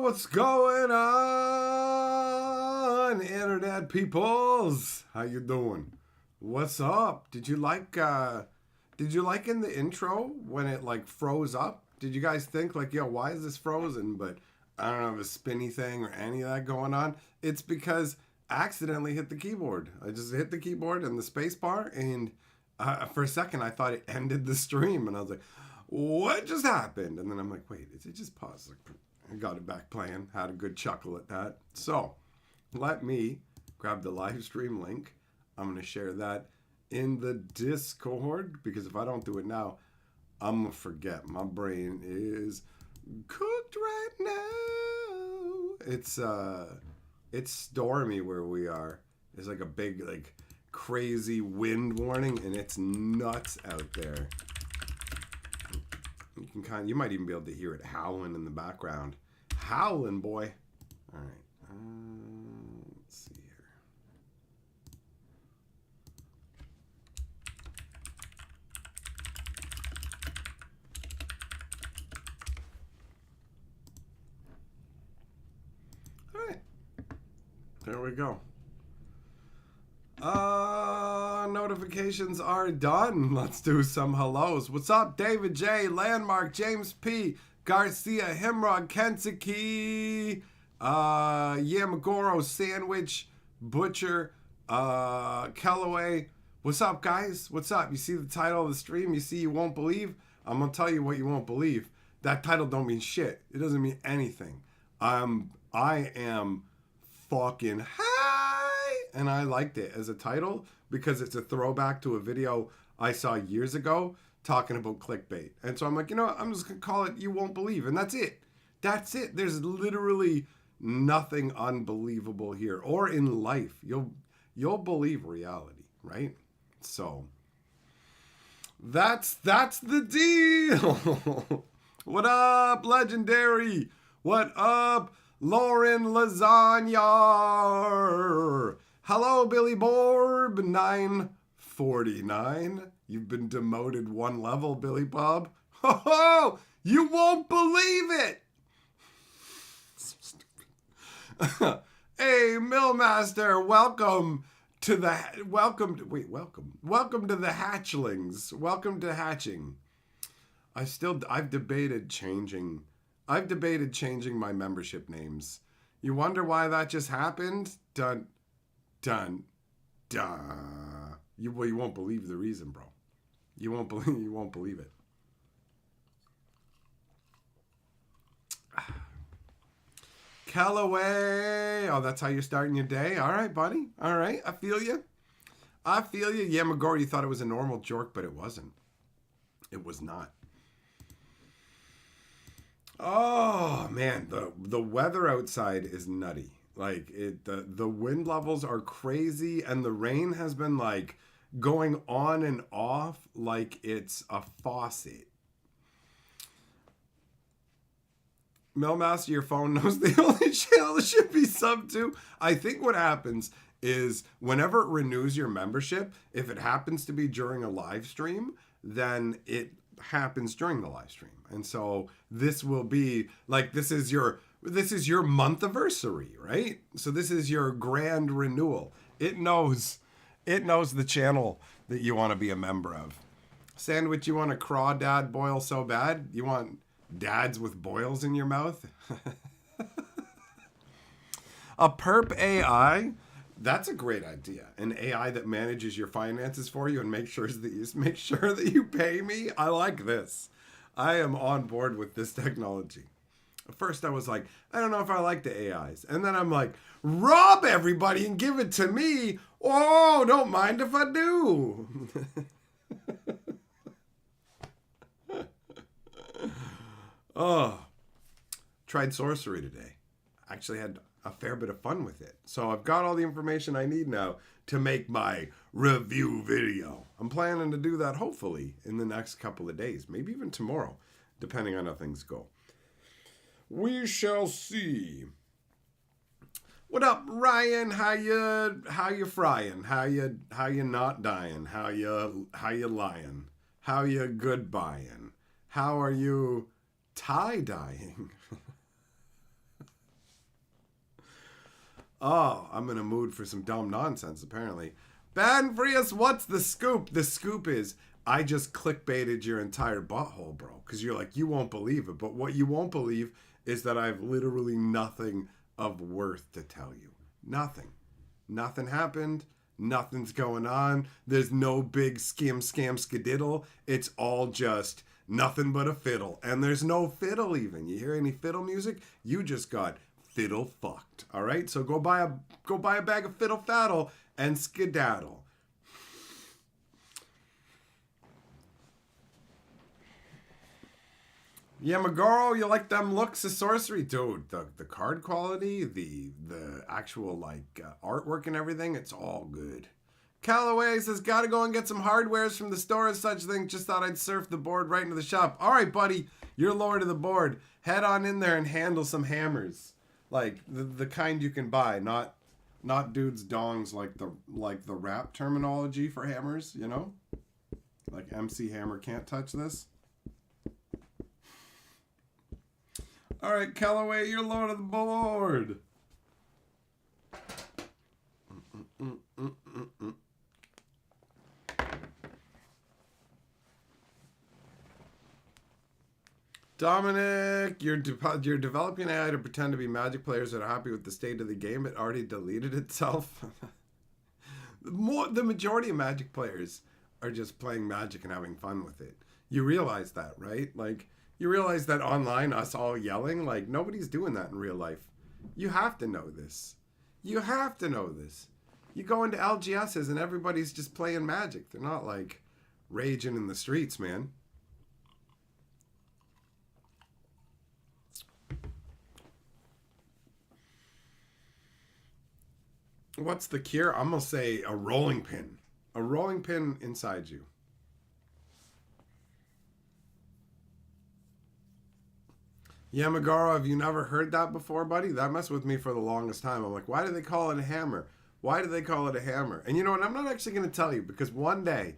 What's going on, internet peoples? How you doing? What's up? Did you like in the intro when it like froze up? Did you guys think like, yo, why is this frozen? But I don't have a spinny thing or any of that going on. It's because I accidentally hit the keyboard. I just hit the keyboard and the space bar, and for a second I thought it ended the stream, and I was like, what just happened? And then I'm like, wait, is it just paused? Like, I got it back playing. Had a good chuckle at that. So let me grab the live stream link. I'm going to share that in the Discord, because if I don't do it now, I'm going to forget. My brain is cooked right now. It's stormy where we are. There's like a big, like, crazy wind warning, and it's nuts out there. You might even be able to hear it howling in the background. Howling, boy. All right. Let's see here. All right. There we go. Notifications are done. Let's do some hellos. What's up, David J, Landmark, James P, Garcia, Himrod, Kentucky, Yamagoro, Sandwich, Butcher, Kellaway. What's up, guys? What's up? You see the title of the stream? You see you won't believe? I'm gonna tell you what you won't believe. That title don't mean shit. It doesn't mean anything. I am fucking high, and I liked it as a title because it's a throwback to a video I saw years ago talking about clickbait. And so I'm like, you know what? I'm just gonna call it You Won't Believe, and that's it. That's it. There's literally nothing unbelievable here or in life. You'll believe reality, right? So that's the deal. What up, Legendary? What up, Lauren Lasagna? Hello, Billy Borb, 949. You've been demoted one level, Billy Bob. Ho ho! You won't believe it! So stupid. Hey, Millmaster, welcome to the hatchlings. Welcome to hatching. I've debated changing my membership names. You wonder why that just happened? Dun. You won't believe the reason, bro. You won't believe it. Callaway. Oh, that's how you're starting your day? All right, buddy. All right. I feel you. Yeah, Magor, you thought it was a normal joke, but it wasn't. It was not. Oh, man. The weather outside is nutty. Like, the wind levels are crazy, and the rain has been, like, going on and off like it's a faucet. Millmaster, your phone knows the only channel it should be sub to. I think what happens is whenever it renews your membership, if it happens to be during a live stream, then it happens during the live stream. And so this will be like, this is your month anniversary, right? So this is your grand renewal. It knows the channel that you want to be a member of. Sandwich, you want a crawdad boil so bad? You want dads with boils in your mouth? A perp AI? That's a great idea. An AI that manages your finances for you and make sure that you pay me. I like this. I am on board with this technology. At first I was like, I don't know if I like the AIs. And then I'm like, rob everybody and give it to me. Oh, don't mind if I do. Oh, tried sorcery today. Actually had a fair bit of fun with it. So I've got all the information I need now to make my review video. I'm planning to do that hopefully in the next couple of days, maybe even tomorrow, depending on how things go. We shall see. What up, Ryan? How you frying? How you not dying? How you lying? How you goodbying? How are you tie-dyeing? Oh, I'm in a mood for some dumb nonsense, apparently. Ban Frias, what's the scoop? The scoop is I just clickbaited your entire butthole, bro. Because you're like, you won't believe it. But what you won't believe is that I have literally nothing of worth to tell you. Nothing. Nothing happened. Nothing's going on. There's no big scam skadiddle. It's all just nothing but a fiddle. And there's no fiddle even. You hear any fiddle music? You just got fiddle fucked. All right? So go buy a bag of fiddle faddle and skedaddle. Yeah, Magoro, you like them looks of sorcery? Dude, the card quality, the actual, like, artwork and everything, it's all good. Callaway says, gotta go and get some hardwares from the store and such thing. Just thought I'd surf the board right into the shop. All right, buddy, you're lower to the board. Head on in there and handle some hammers. Like, the kind you can buy, not dudes' dongs like the rap terminology for hammers, you know? Like, MC Hammer can't touch this. All right, Callaway, you're low to the board. Dominic, you're developing AI to pretend to be Magic players that are happy with the state of the game. It already deleted itself. The majority of Magic players are just playing Magic and having fun with it. You realize that, right? Like, you realize that online, us all yelling, like, nobody's doing that in real life. You have to know this. You have to know this. You go into LGSs and everybody's just playing Magic. They're not, like, raging in the streets, man. What's the cure? I'm going to say a rolling pin. A rolling pin inside you. Yeah, Megaro, have you never heard that before, buddy? That messed with me for the longest time. I'm like, why do they call it a hammer? Why do they call it a hammer? And you know what? I'm not actually going to tell you because one day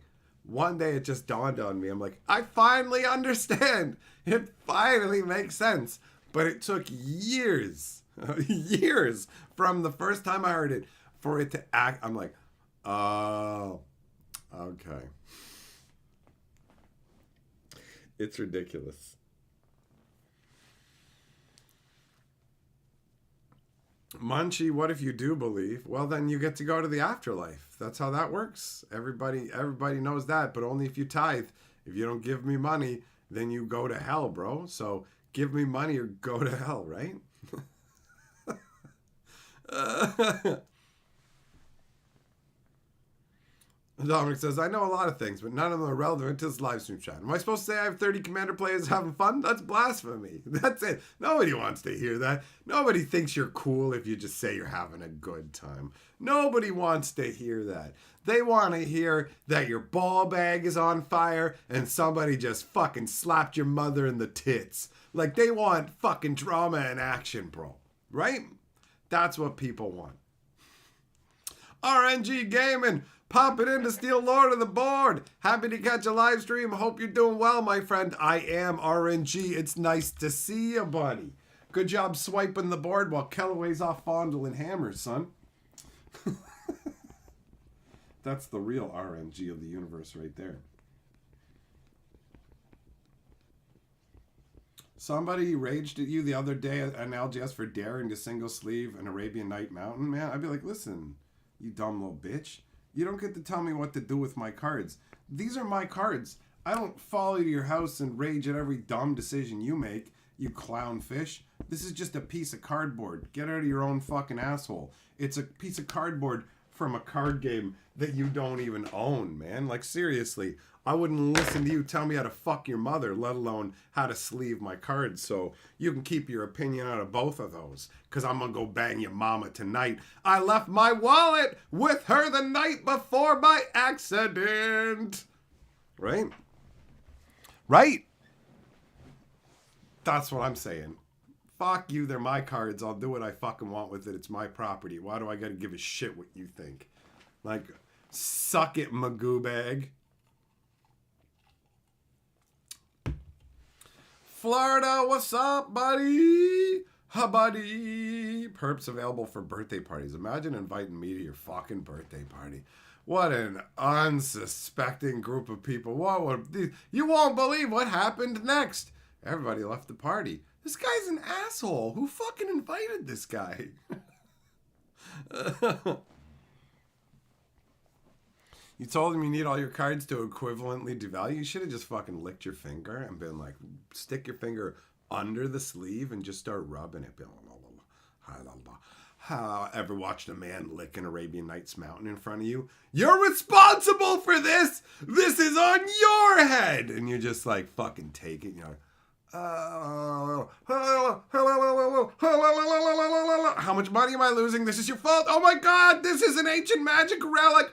it just dawned on me. I'm like, I finally understand. It finally makes sense. But it took years, years from the first time I heard it for it to act. I'm like, oh, okay. It's ridiculous. Munchie, what if you do believe? Well, then you get to go to the afterlife. That's how that works. Everybody knows that, but only if you tithe. If you don't give me money, then you go to hell, bro. So give me money or go to hell, right? Dominic says, I know a lot of things, but none of them are relevant to this live stream chat. Am I supposed to say I have 30 Commander players having fun? That's blasphemy. That's it. Nobody wants to hear that. Nobody thinks you're cool if you just say you're having a good time. Nobody wants to hear that. They want to hear that your ball bag is on fire and somebody just fucking slapped your mother in the tits. Like, they want fucking drama and action, bro. Right? That's what people want. RNG Gaming. Pop it in to steal Lord of the board. Happy to catch a live stream. Hope you're doing well, my friend. I am RNG. It's nice to see you, buddy. Good job swiping the board while Kellaway's off fondling hammers, son. That's the real RNG of the universe right there. Somebody raged at you the other day at an LGS for daring to single sleeve an Arabian Night Mountain, man. I'd be like, listen, you dumb little bitch. You don't get to tell me what to do with my cards. These are my cards. I don't follow you to your house and rage at every dumb decision you make, you clownfish. This is just a piece of cardboard. Get out of your own fucking asshole. It's a piece of cardboard from a card game that you don't even own, man. Like, seriously, I wouldn't listen to you tell me how to fuck your mother, let alone how to sleeve my cards. So you can keep your opinion out of both of those, because I'm going to go bang your mama tonight. I left my wallet with her the night before by accident. Right? Right? That's what I'm saying. Fuck you, they're my cards. I'll do what I fucking want with it. It's my property. Why do I gotta give a shit what you think? Like, suck it, Magoo bag. Florida, what's up, buddy? Ha buddy! Perps available for birthday parties. Imagine inviting me to your fucking birthday party. What an unsuspecting group of people. What would you won't believe what happened next. Everybody left the party. This guy's an asshole. Who fucking invited this guy? You told him you need all your cards to equivalently devalue. You should have just fucking licked your finger and been like, stick your finger under the sleeve and just start rubbing it. Ever watched a man lick an Arabian Nights mountain in front of you? You're responsible for this! This is on your head! And you just like fucking take it. You're like, how much money am I losing? This is your fault. Oh my god, this is an ancient magic relic.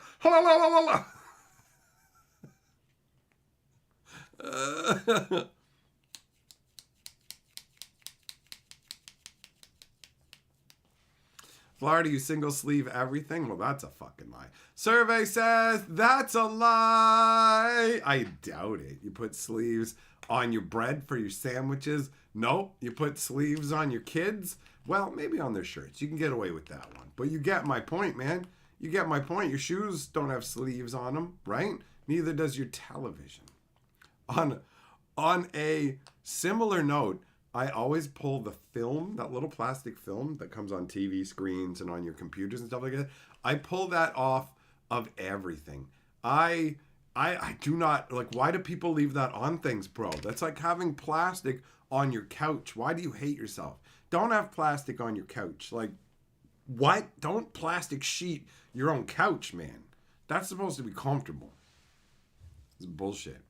Florida, you single sleeve everything? Well, that's a fucking lie. Survey says that's a lie. I doubt it. You put sleeves on your bread for your sandwiches? Nope. You put sleeves on your kids? Well, maybe on their shirts. You can get away with that one. But you get my point, man. You get my point. Your shoes don't have sleeves on them, right? Neither does your television. On a similar note, I always pull the film, that little plastic film that comes on TV screens and on your computers and stuff like that. I pull that off of everything. I do not, like, why do people leave that on things, bro? That's like having plastic on your couch. Why do you hate yourself? Don't have plastic on your couch. Like, what? Don't plastic sheet your own couch, man. That's supposed to be comfortable. It's bullshit.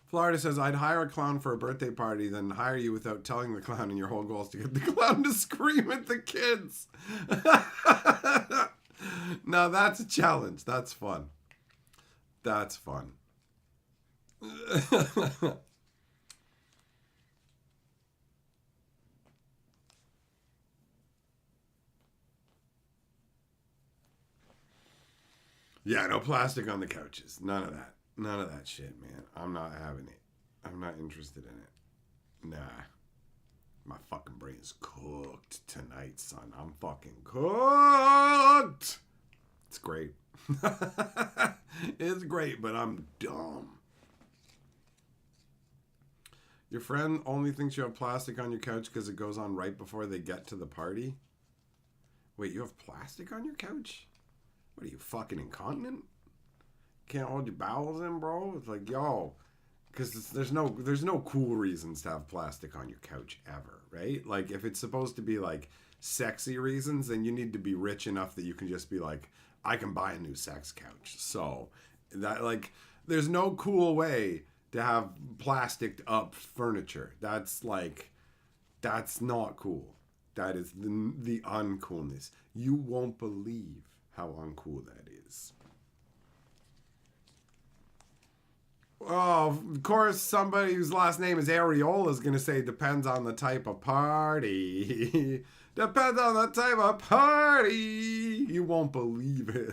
Florida says, I'd hire a clown for a birthday party than hire you without telling the clown, and your whole goal is to get the clown to scream at the kids. Now that's a challenge. That's fun. That's fun. Yeah, no plastic on the couches. None of that. None of that shit, man. I'm not having it. I'm not interested in it. Nah. My fucking brain's cooked tonight, son. I'm fucking cooked. It's great. It's great, but I'm dumb. Your friend only thinks you have plastic on your couch because it goes on right before they get to the party? Wait, you have plastic on your couch? What are you, fucking incontinent? Can't hold your bowels in, bro? It's like, yo, because there's no cool reasons to have plastic on your couch ever, right? Like, if it's supposed to be like sexy reasons, then you need to be rich enough that you can just be like, I can buy a new sex couch. So that, like, there's no cool way to have plastic up furniture. That's like, that's not cool. That is the uncoolness. You won't believe how uncool that is. Oh, of course, somebody whose last name is Areola is going to say depends on the type of party. Depends on the type of party. You won't believe it.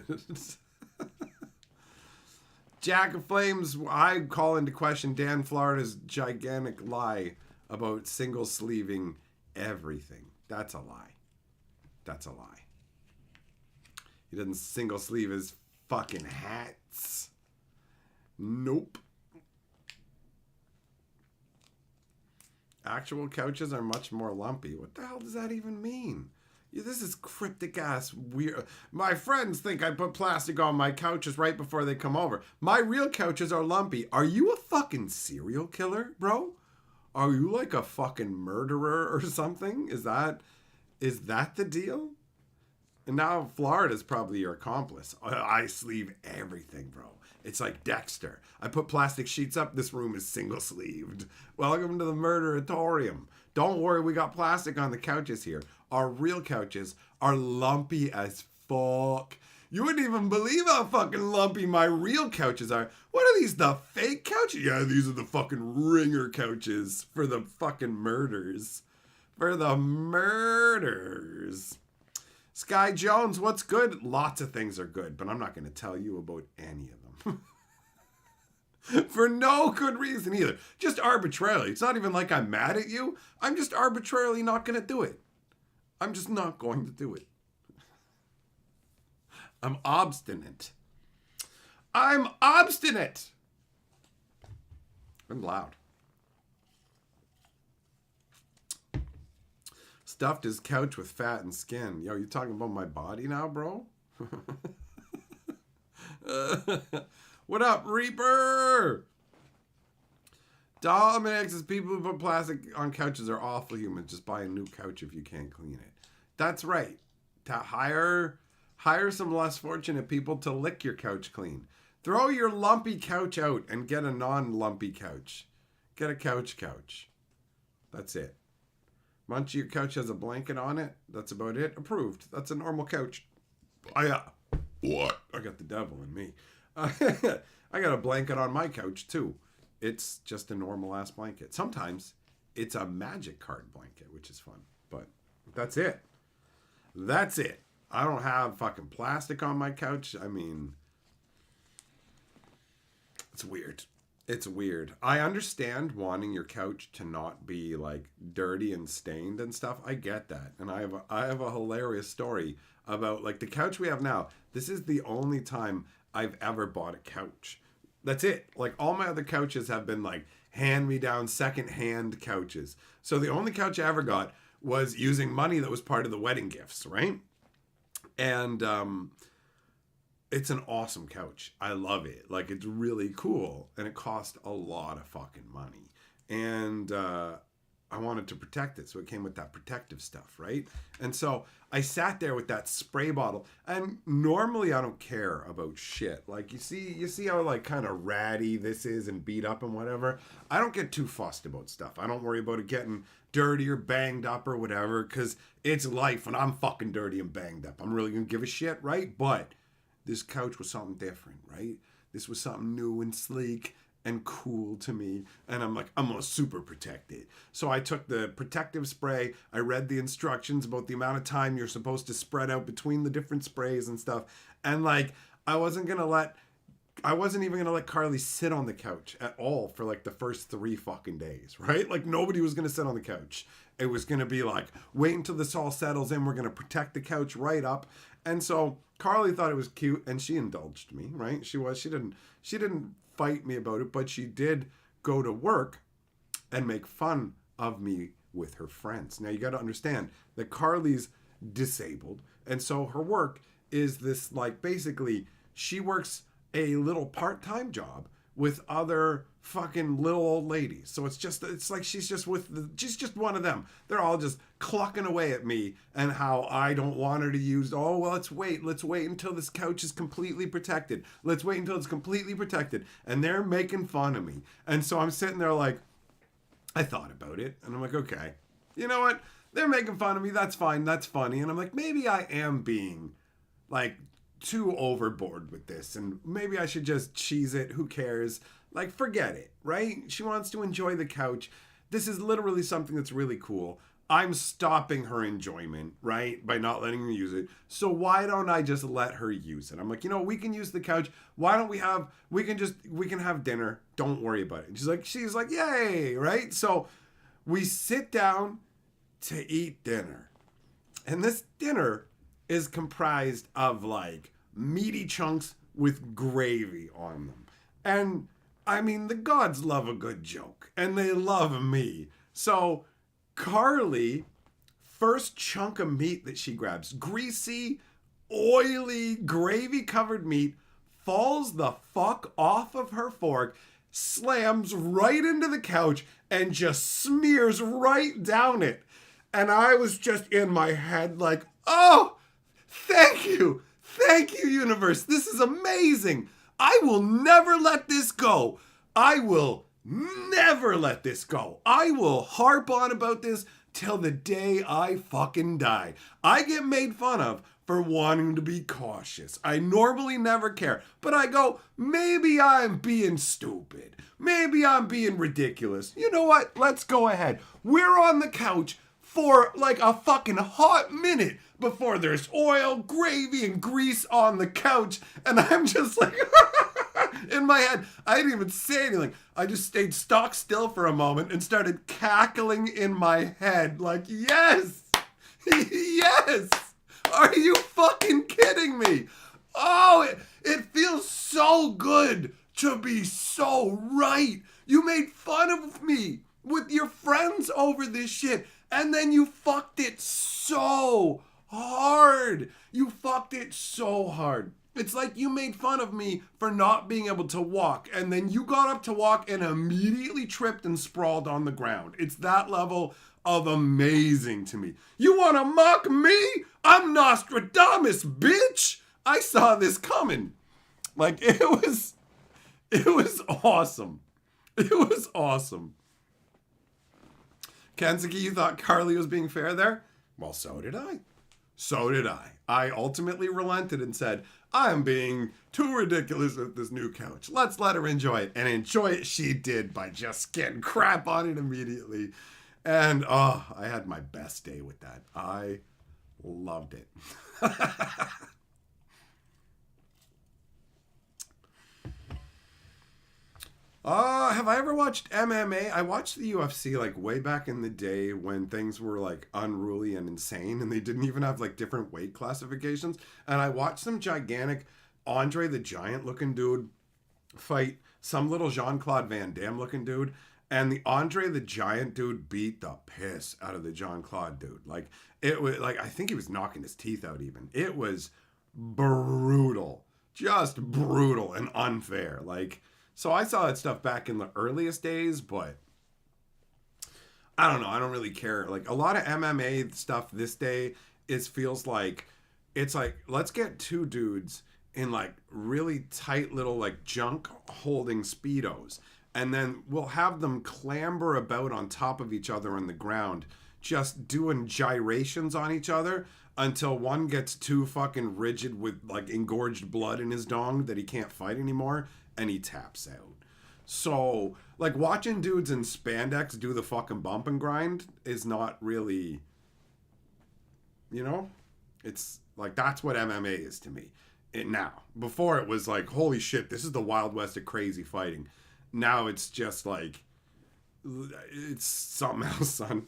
Jack of Flames, I call into question Dan Florida's gigantic lie about single sleeving everything. That's a lie. That's a lie. He doesn't single sleeve his fucking hats. Nope. Actual couches are much more lumpy. What the hell does that even mean? This is cryptic ass weird. My friends think I put plastic on my couches right before they come over. My real couches are lumpy. Are you a fucking serial killer, bro? Are you like a fucking murderer or something? Is that the deal? And now Florida's probably your accomplice. I sleeve everything, bro. It's like Dexter. I put plastic sheets up. This room is single sleeved. Welcome to the murderatorium. Don't worry, we got plastic on the couches here. Our real couches are lumpy as fuck. You wouldn't even believe how fucking lumpy my real couches are. What are these, the fake couches? Yeah, these are the fucking ringer couches for the fucking murders. For the murders. Sky Jones, what's good? Lots of things are good, but I'm not going to tell you about any of them. For no good reason either. Just arbitrarily. It's not even like I'm mad at you. I'm just arbitrarily not going to do it. I'm just not going to do it. I'm obstinate. I'm obstinate. I'm loud. Stuffed his couch with fat and skin. Yo, you talking about my body now, bro? What up, Reaper? Dominic says people who put plastic on couches are awful humans. Just buy a new couch if you can't clean it. That's right. To hire some less fortunate people to lick your couch clean. Throw your lumpy couch out and get a non-lumpy couch. Get a couch. That's it. Munchy, your couch has a blanket on it. That's about it. Approved. That's a normal couch. What? I got the devil in me. I got a blanket on my couch too. It's just a normal ass blanket. Sometimes it's a magic card blanket, which is fun. But that's it. That's it. I don't have fucking plastic on my couch. I mean, it's weird. It's weird. I understand wanting your couch to not be like dirty and stained and stuff. I get that. And I have a hilarious story about like the couch we have now. This is the only time I've ever bought a couch. That's it. Like all my other couches have been like hand-me-down, second-hand couches. So the only couch I ever got was using money that was part of the wedding gifts, right? And it's an awesome couch. I love it. Like, it's really cool. And it cost a lot of fucking money. And I wanted to protect it. So it came with that protective stuff, right? And so I sat there with that spray bottle. And normally I don't care about shit. Like, you see how, like, kind of ratty this is and beat up and whatever? I don't get too fussed about stuff. I don't worry about it getting dirty or banged up or whatever. Because it's life and I'm fucking dirty and banged up. I'm really going to give a shit, right? But this couch was something different, right? This was something new and sleek and cool to me. And I'm like, I'm going to super protect it. So I took the protective spray. I read the instructions about the amount of time you're supposed to spread out between the different sprays and stuff. And like, I wasn't even going to let Carly sit on the couch at all for like the first 3 fucking days, right? Like nobody was going to sit on the couch. It was going to be like, wait until this all settles in. We're going to protect the couch right up. And so Carly thought it was cute and she indulged me, right? She didn't fight me about it, but she did go to work and make fun of me with her friends. Now you got to understand that Carly's disabled. And so her work is this, like, basically she works a little part-time job with other fucking little old ladies. So it's like she's just one of them. They're all just clucking away at me and how I don't want her to use, oh, well, let's wait until this couch is completely protected. Let's wait until it's completely protected. And they're making fun of me. And so I'm sitting there like, I thought about it and I'm like, okay, you know what? They're making fun of me. That's fine. That's funny. And I'm like, maybe I am being like too overboard with this and maybe I should just cheese it. Who cares? Like, forget it, right? She wants to enjoy the couch. This is literally something that's really cool. I'm stopping her enjoyment, right? By not letting her use it. So why don't I just let her use it? I'm like, we can use the couch. Why don't we can have dinner. Don't worry about it. She's like, yay, right? So we sit down to eat dinner. And this dinner is comprised of like meaty chunks with gravy on them. And I mean, the gods love a good joke and they love me. So Carly, first chunk of meat that she grabs, greasy, oily, gravy covered meat, falls the fuck off of her fork, slams right into the couch and just smears right down it. And I was just in my head like, oh, thank you, universe. This is amazing. I will never let this go. I will never let this go. I will harp on about this till the day I fucking die. I get made fun of for wanting to be cautious. I normally never care, but I go, maybe I'm being stupid. Maybe I'm being ridiculous. You know what? Let's go ahead. We're on the couch for like a fucking hot minute before there's oil, gravy, and grease on the couch. And I'm just like, In my head, I didn't even say anything. I just stayed stock still for a moment and started cackling in my head like, yes! Yes! Are you fucking kidding me? Oh, it feels so good to be so right. You made fun of me with your friends over this shit, and then you fucked it so hard. You fucked it so hard. It's like you made fun of me for not being able to walk, and then you got up to walk and immediately tripped and sprawled on the ground. It's that level of amazing to me. You want to mock me? I'm Nostradamus, bitch. I saw this coming. Like, it was awesome. It was awesome. Kensuke, you thought Carly was being fair there? Well, so did I. So did I. I ultimately relented and said, I'm being too ridiculous with this new couch. Let's let her enjoy it. And enjoy it she did by just getting crap on it immediately. And, I had my best day with that. I loved it. Have I ever watched MMA? I watched the UFC like way back in the day when things were like unruly and insane and they didn't even have like different weight classifications. And I watched some gigantic Andre the Giant looking dude fight some little Jean-Claude Van Damme looking dude. And the Andre the Giant dude beat the piss out of the Jean-Claude dude. Like, it was like, I think he was knocking his teeth out even. It was brutal. Just brutal and unfair. Like, so I saw that stuff back in the earliest days, but I don't know. I don't really care. Like, a lot of MMA stuff this day feels like, it's like, let's get two dudes in like really tight little like junk holding Speedos. And then we'll have them clamber about on top of each other on the ground, just doing gyrations on each other until one gets too fucking rigid with like engorged blood in his dong that he can't fight anymore and he taps out. So, like, watching dudes in spandex do the fucking bump and grind is not really, you know? It's like, that's what MMA is to me. Now. Before it was like, holy shit, this is the Wild West of crazy fighting. Now it's just like, it's something else, son.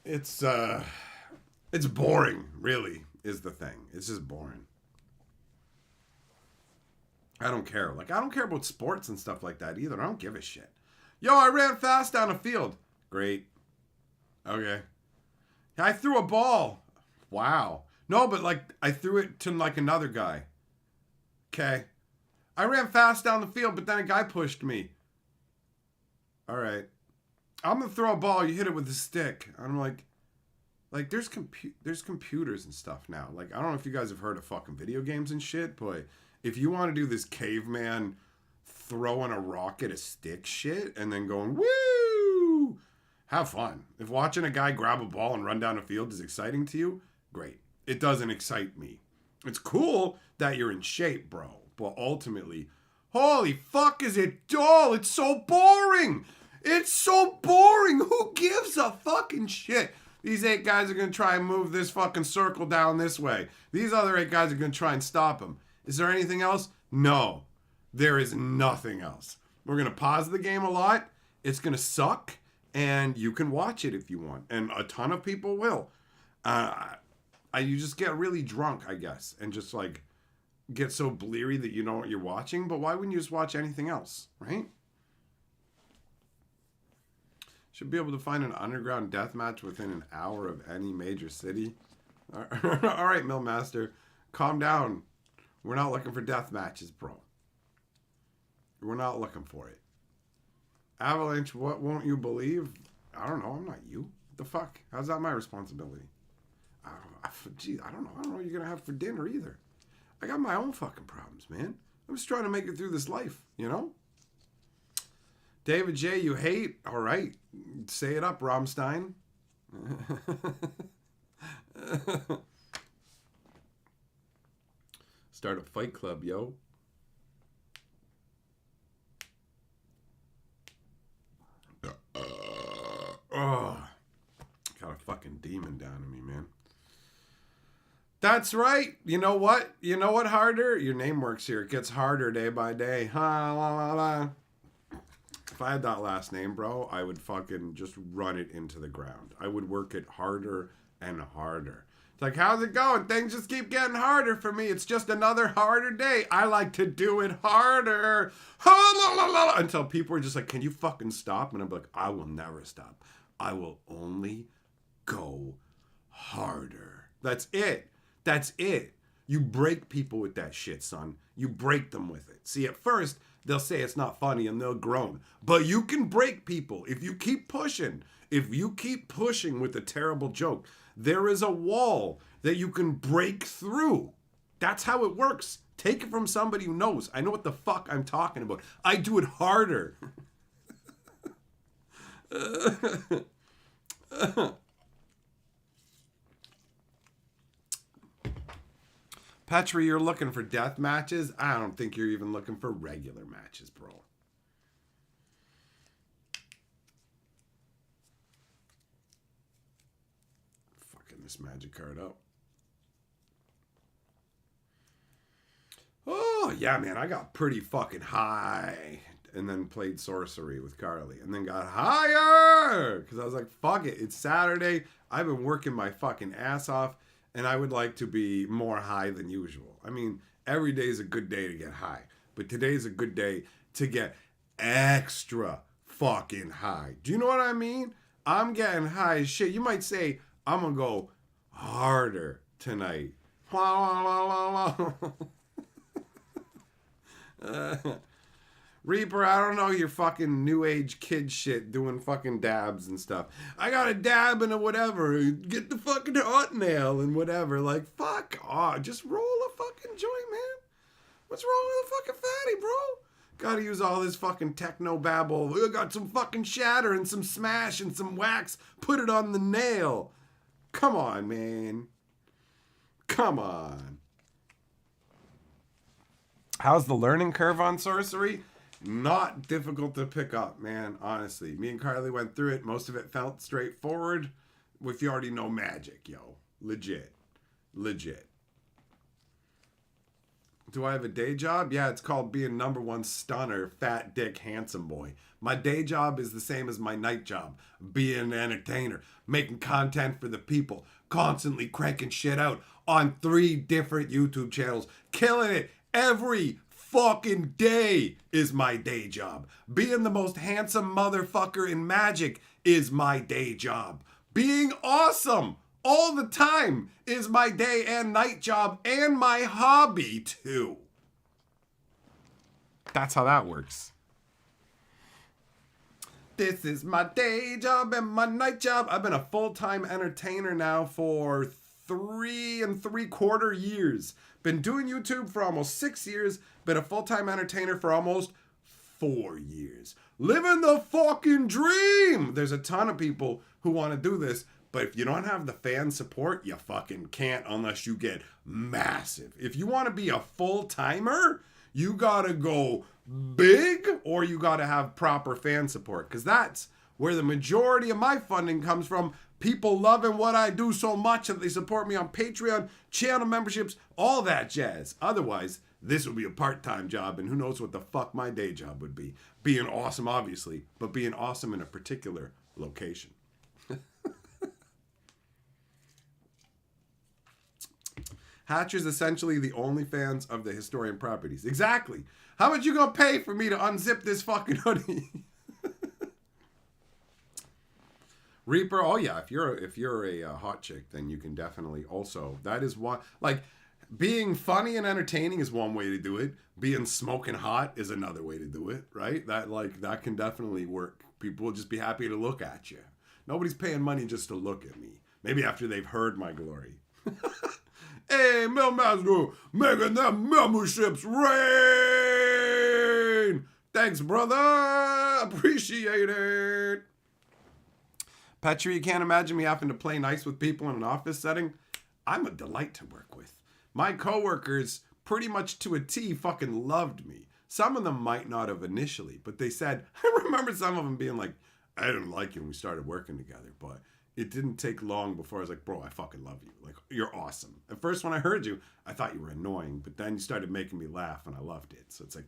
It's boring, really, is the thing. It's just boring. I don't care. Like, I don't care about sports and stuff like that either. I don't give a shit. Yo, I ran fast down a field. Great. Okay. I threw a ball. Wow. No, but like I threw it to like another guy. Okay. I ran fast down the field, but then a guy pushed me. All right. I'm going to throw a ball. You hit it with a stick. I'm like there's computers and stuff now. Like, I don't know if you guys have heard of fucking video games and shit, but if you want to do this caveman throwing a rock at a stick shit and then going, woo! Have fun. If watching a guy grab a ball and run down a field is exciting to you, great. It doesn't excite me. It's cool that you're in shape, bro. But ultimately, holy fuck is it dull? It's so boring. It's so boring. Who gives a fucking shit? These 8 guys are going to try and move this fucking circle down this way. These other 8 guys are going to try and stop him. Is there anything else? No. There is nothing else. We're going to pause the game a lot. It's going to suck. And you can watch it if you want. And a ton of people will. You just get really drunk, I guess. And just like get so bleary that you know what you're watching. But why wouldn't you just watch anything else, right? Should be able to find an underground death match within an hour of any major city. All right, Millmaster. Calm down. We're not looking for death matches, bro. We're not looking for it. Avalanche, what won't you believe? I don't know. I'm not you. What the fuck? How's that my responsibility? Gee, I don't know. I don't know what you're going to have for dinner either. I got my own fucking problems, man. I'm just trying to make it through this life, you know? David J, you hate? All right. Say it up, Rammstein. Start a fight club, yo. That's right. You know what? You know what, harder? Your name works here. It gets harder day by day. Ha, la, la, la. If I had that last name, bro, I would fucking just run it into the ground. I would work it harder and harder. It's like, how's it going? Things just keep getting harder for me. It's just another harder day. I like to do it harder. Ha, la, la, la, la. Until people are just like, can you fucking stop? And I'm like, I will never stop. I will only go harder. That's it. That's it. You break people with that shit, son. You break them with it. See, at first, they'll say it's not funny and they'll groan. But you can break people if you keep pushing. If you keep pushing with a terrible joke, there is a wall that you can break through. That's how it works. Take it from somebody who knows. I know what the fuck I'm talking about. I do it harder. Petri, you're looking for death matches? I don't think you're even looking for regular matches, bro. Fucking this magic card up. Oh, yeah, man. I got pretty fucking high. And then played sorcery with Carly. And then got higher. Because I was like, fuck it. It's Saturday. I've been working my fucking ass off. And I would like to be more high than usual. I mean, every day is a good day to get high. But today's a good day to get extra fucking high. Do you know what I mean? I'm getting high as shit. You might say, I'm going to go harder tonight. Reaper, I don't know your fucking new age kid shit doing fucking dabs and stuff. I got a dab and a whatever. Get the fucking hot nail and whatever. Like, fuck off. Just roll a fucking joint, man. What's wrong with a fucking fatty, bro? Gotta use all this fucking techno babble. We got some fucking shatter and some smash and some wax. Put it on the nail. Come on, man. Come on. How's the learning curve on sorcery? Not difficult to pick up, man, honestly. Me and Carly went through it. Most of it felt straightforward. If you already know magic, yo. Legit. Legit. Do I have a day job? Yeah, it's called being number one stunner, fat dick, handsome boy. My day job is the same as my night job. Being an entertainer. Making content for the people. Constantly cranking shit out on 3 different YouTube channels. Killing it every fucking day is my day job. Being the most handsome motherfucker in magic is my day job. Being awesome all the time is my day and night job and my hobby too. That's how that works. This is my day job and my night job. I've been a full-time entertainer now for 3 3/4 years. Been doing YouTube for almost 6 years. Been a full-time entertainer for almost 4 years. Living the fucking dream! There's a ton of people who want to do this, but if you don't have the fan support, you fucking can't unless you get massive. If you want to be a full-timer, you gotta go big or you gotta have proper fan support, because that's where the majority of my funding comes from. People loving what I do so much that they support me on Patreon, channel memberships, all that jazz. Otherwise, this would be a part-time job, and who knows what the fuck my day job would be. Being awesome, obviously, but being awesome in a particular location. Hatcher's essentially the OnlyFans of the historian properties. Exactly. How much you gonna pay for me to unzip this fucking hoodie? Reaper, oh yeah, if you're a hot chick, then you can definitely also, that is one, like, being funny and entertaining is one way to do it. Being smoking hot is another way to do it, right? That can definitely work. People will just be happy to look at you. Nobody's paying money just to look at me. Maybe after they've heard my glory. Hey, Millmaster, making them memberships rain! Thanks, brother! Appreciate it! Petri, you can't imagine me having to play nice with people in an office setting. I'm a delight to work with. My coworkers, pretty much to a T, fucking loved me. Some of them might not have initially, but they said, I remember some of them being like, I didn't like you when we started working together, but it didn't take long before I was like, bro, I fucking love you. Like, you're awesome. At first, when I heard you, I thought you were annoying, but then you started making me laugh and I loved it. So it's like,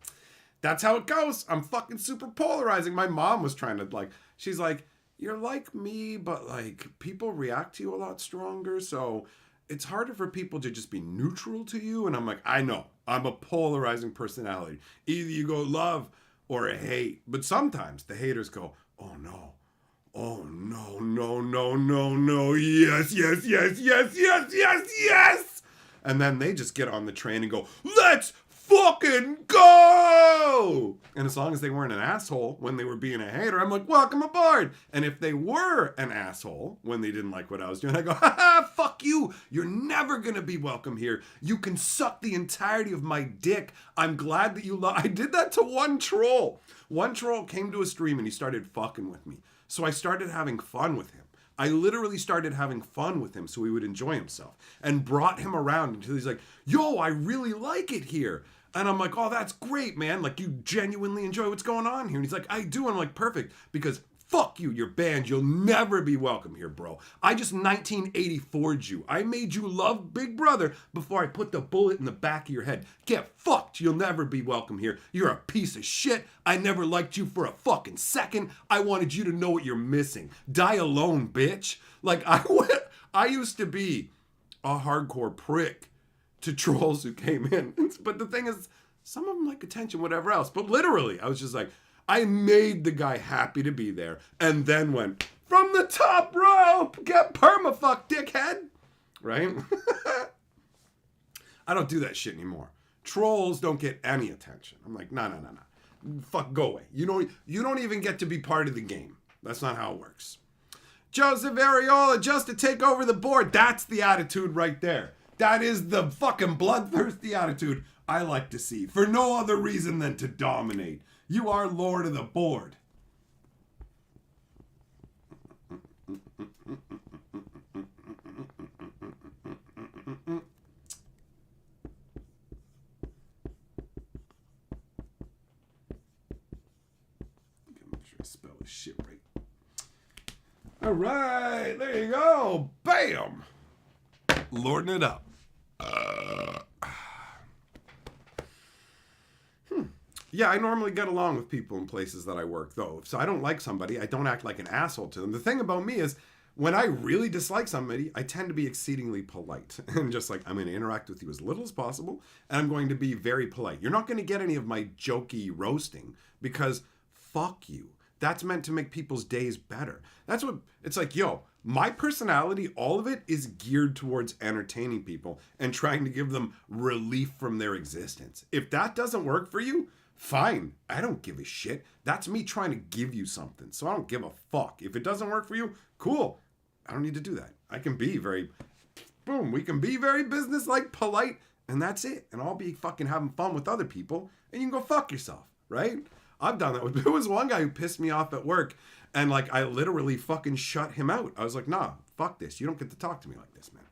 that's how it goes. I'm fucking super polarizing. My mom was trying to, like, she's like, you're like me, but like, people react to you a lot stronger. So it's harder for people to just be neutral to you. And I'm like, I know. I'm a polarizing personality. Either you go love or hate. But sometimes the haters go, oh no. Oh no, no, no, no, no. Yes, yes, yes, yes, yes, yes, yes. And then they just get on the train and go, let's fucking go. And as long as they weren't an asshole when they were being a hater, I'm like, welcome aboard. And if they were an asshole when they didn't like what I was doing, I go, haha, fuck you. You're never going to be welcome here. You can suck the entirety of my dick. I'm glad that you I did that to one troll. One troll came to a stream and he started fucking with me. So I started having fun with him. I literally started having fun with him so he would enjoy himself and brought him around until he's like, yo, I really like it here. And I'm like, oh, that's great, man. Like, you genuinely enjoy what's going on here. And he's like, I do. And I'm like, perfect. Because fuck you, you're banned. You'll never be welcome here, bro. I just 1984'd you. I made you love Big Brother before I put the bullet in the back of your head. Get fucked. You'll never be welcome here. You're a piece of shit. I never liked you for a fucking second. I wanted you to know what you're missing. Die alone, bitch. Like, I used to be a hardcore prick to trolls who came in. But the thing is, some of them like attention, whatever else. But literally, I was just like, I made the guy happy to be there and then went, from the top rope, get permafuck, dickhead. Right? I don't do that shit anymore. Trolls don't get any attention. I'm like, no. Fuck, go away. You don't even get to be part of the game. That's not how it works. Joseph Areola, just to take over the board. That's the attitude right there. That is the fucking bloodthirsty attitude I like to see. For no other reason than to dominate. You are Lord of the board. Make sure I spell this shit right. All right, there you go. Bam. Lording it up. Yeah, I normally get along with people in places that I work, though. So I don't like somebody, I don't act like an asshole to them. The thing about me is, when I really dislike somebody, I tend to be exceedingly polite. And just like, I'm going to interact with you as little as possible, and I'm going to be very polite. You're not going to get any of my jokey roasting, because fuck you. That's meant to make people's days better. That's what, it's like, yo, my personality, all of it is geared towards entertaining people and trying to give them relief from their existence. If that doesn't work for you, fine. I don't give a shit. That's me trying to give you something. So I don't give a fuck. If it doesn't work for you, cool. I don't need to do that. I can be very, boom, we can be very business-like, polite, and that's it. And I'll be fucking having fun with other people, and you can go fuck yourself, right? I've done that. There was one guy who pissed me off at work, and like I literally fucking shut him out. I was like, nah, fuck this. You don't get to talk to me like this, man.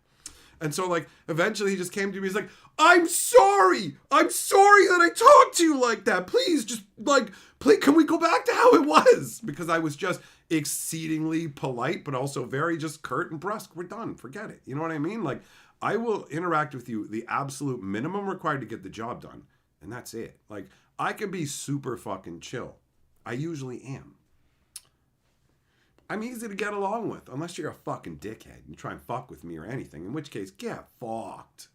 And so like eventually he just came to me. He's like, I'm sorry that I talked to you like that. Please just like, please, can we go back to how it was? Because I was just exceedingly polite, but also very just curt and brusque. We're done. Forget it. You know what I mean? Like, I will interact with you the absolute minimum required to get the job done. And that's it. Like, I can be super fucking chill. I usually am. I'm easy to get along with, unless you're a fucking dickhead and you try and fuck with me or anything, in which case, get fucked.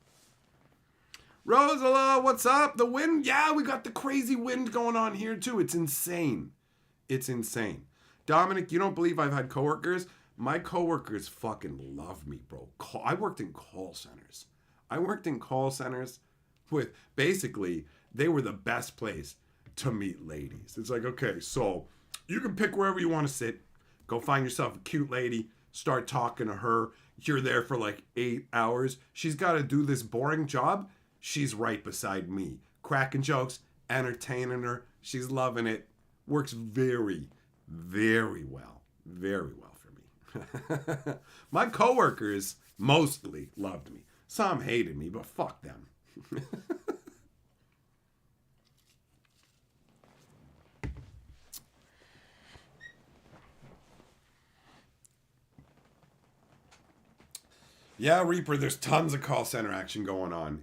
Rosala, what's up? The wind? Yeah, we got the crazy wind going on here too. It's insane. It's insane. Dominic, you don't believe I've had coworkers? My coworkers fucking love me, bro. I worked in call centers. With, basically, they were the best place to meet ladies. It's like, okay, so you can pick wherever you want to sit. Go find yourself a cute lady, start talking to her. You're there for like 8 hours. She's got to do this boring job. She's right beside me. Cracking jokes, entertaining her. She's loving it. Works very, very well. Very well for me. My coworkers mostly loved me. Some hated me, but fuck them. Yeah, Reaper, there's tons of call center action going on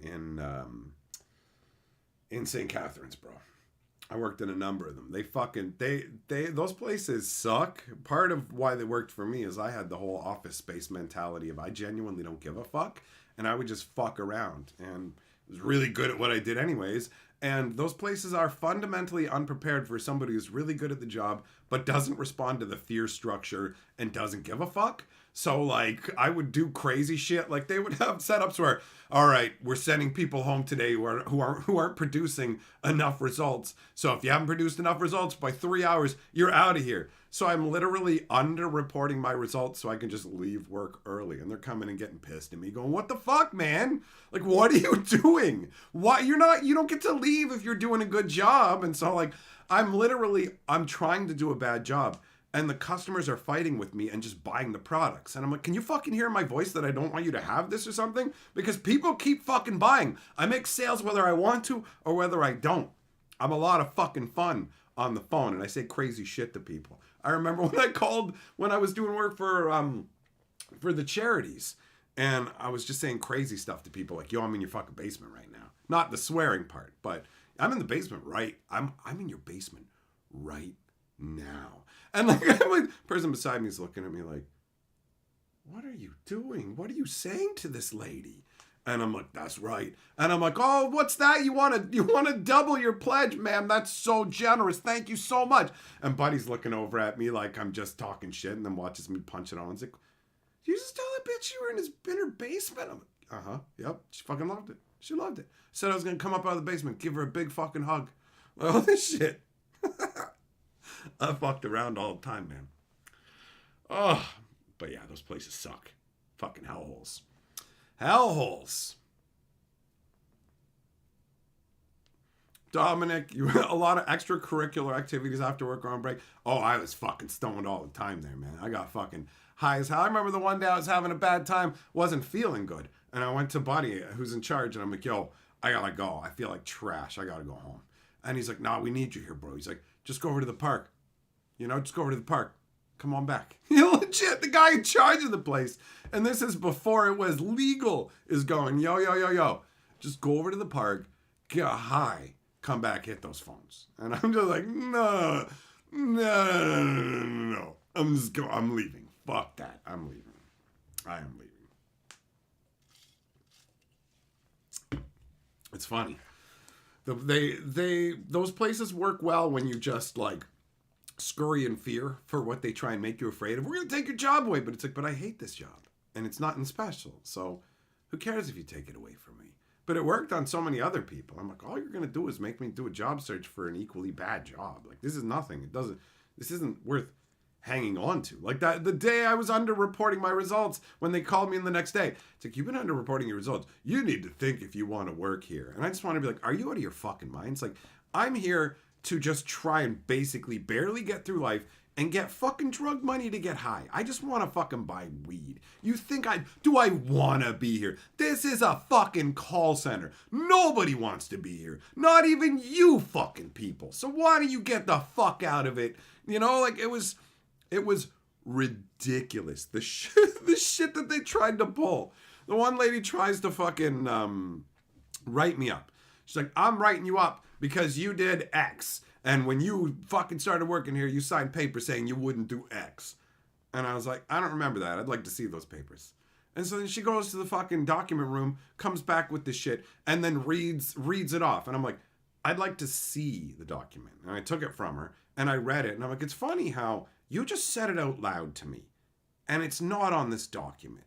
in St. Catharines, bro. I worked in a number of them. They those places suck. Part of why they worked for me is I had the whole office space mentality of I genuinely don't give a fuck, and I would just fuck around and was really good at what I did anyways. And those places are fundamentally unprepared for somebody who's really good at the job but doesn't respond to the fear structure and doesn't give a fuck. So like I would do crazy shit. Like they would have setups where, all right, we're sending people home today who aren't producing enough results. So if you haven't produced enough results by 3 hours, you're out of here. So I'm literally underreporting my results so I can just leave work early. And they're coming and getting pissed at me, going, "What the fuck, man? Like, what are you doing? Why you don't get to leave if you're doing a good job." And so like I'm trying to do a bad job. And the customers are fighting with me and just buying the products. And I'm like, can you fucking hear my voice that I don't want you to have this or something? Because people keep fucking buying. I make sales whether I want to or whether I don't. I'm a lot of fucking fun on the phone and I say crazy shit to people. I remember when I called when I was doing work for the charities and I was just saying crazy stuff to people like, "Yo, I'm in your fucking basement right now." Not the swearing part, but I'm in the basement I'm in your basement right now. And like the person beside me is looking at me like, "What are you doing? What are you saying to this lady?" And I'm like, "That's right." And I'm like, "Oh, what's that? You want to double your pledge, ma'am? That's so generous. Thank you so much." And Buddy's looking over at me like I'm just talking shit and then watches me punch it on. He's like, "You just tell that bitch you were in her basement?" I'm like, "Uh-huh. Yep. She fucking loved it. She loved it. Said I was going to come up out of the basement, give her a big fucking hug." All this shit. I fucked around all the time, man. Oh, but yeah, those places suck. Fucking hellholes. Hellholes. Dominic, you had a lot of extracurricular activities after work or on break. Oh, I was fucking stoned all the time there, man. I got fucking high as hell. I remember the one day I was having a bad time, wasn't feeling good. And I went to Buddy, who's in charge, and I'm like, "Yo, I gotta go. I feel like trash. I gotta go home." And he's like, "Nah, we need you here, bro." He's like, "Just go over to the park. Just go over to the park. Come on back." Legit, the guy in charge of the place, and this is before it was legal, is going, yo. Just go over to the park, get high, come back, hit those phones. And I'm just like, no. I'm leaving. Fuck that. I'm leaving. I am leaving. It's funny. Those places work well when you just like scurry in fear for what they try and make you afraid of. "We're going to take your job away." But it's like, but I hate this job. And it's nothing special. So who cares if you take it away from me? But it worked on so many other people. I'm like, all you're going to do is make me do a job search for an equally bad job. Like, this is nothing. This isn't worth hanging on to. Like that, the day I was underreporting my results, when they called me in the next day, it's like, "You've been underreporting your results. You need to think if you want to work here." And I just want to be like, are you out of your fucking mind? It's like, I'm here to just try and basically barely get through life and get fucking drug money to get high. I just want to fucking buy weed. You think I want to be here? This is a fucking call center. Nobody wants to be here. Not even you fucking people. So why don't you get the fuck out of it? Like it was ridiculous. The shit that they tried to pull. The one lady tries to fucking write me up. She's like, "I'm writing you up because you did X. And when you fucking started working here, you signed papers saying you wouldn't do X." And I was like, "I don't remember that. I'd like to see those papers." And so then she goes to the fucking document room, comes back with this shit, and then reads it off. And I'm like, "I'd like to see the document." And I took it from her, and I read it. And I'm like, "It's funny how you just said it out loud to me. And it's not on this document.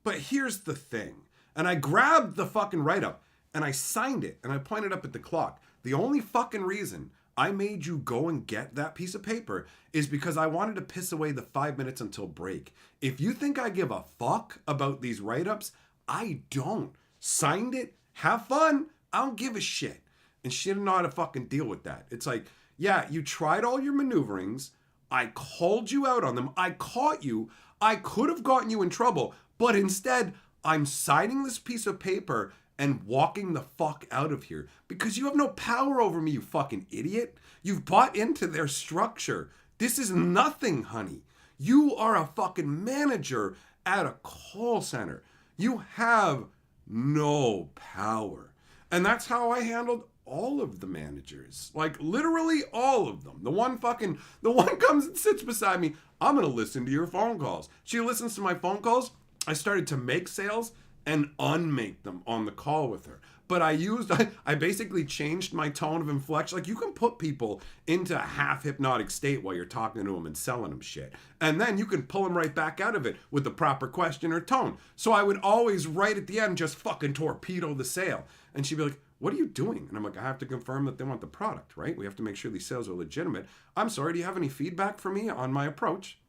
But here's the thing." And I grabbed the fucking write-up, and I signed it, and I pointed up at the clock. "The only fucking reason I made you go and get that piece of paper is because I wanted to piss away the 5 minutes until break. If you think I give a fuck about these write-ups, I don't. Signed it. Have fun. I don't give a shit." And she didn't know how to fucking deal with that. It's like, yeah, you tried all your maneuverings. I called you out on them. I caught you. I could have gotten you in trouble, but instead, I'm signing this piece of paper and walking the fuck out of here because you have no power over me, you fucking idiot. You've bought into their structure. This is nothing, honey. You are a fucking manager at a call center. You have no power. And that's how I handled all of the managers. Like, literally all of them. The one comes and sits beside me. I'm going to listen to your phone calls. She listens to my phone calls. I started to make sales and unmake them on the call with her. But I basically changed my tone of inflection. Like, you can put people into a half hypnotic state while you're talking to them and selling them shit. And then you can pull them right back out of it with the proper question or tone. So I would always, right at the end, just fucking torpedo the sale. And she'd be like, what are you doing? And I'm like, I have to confirm that they want the product, right? We have to make sure these sales are legitimate. I'm sorry, do you have any feedback for me on my approach?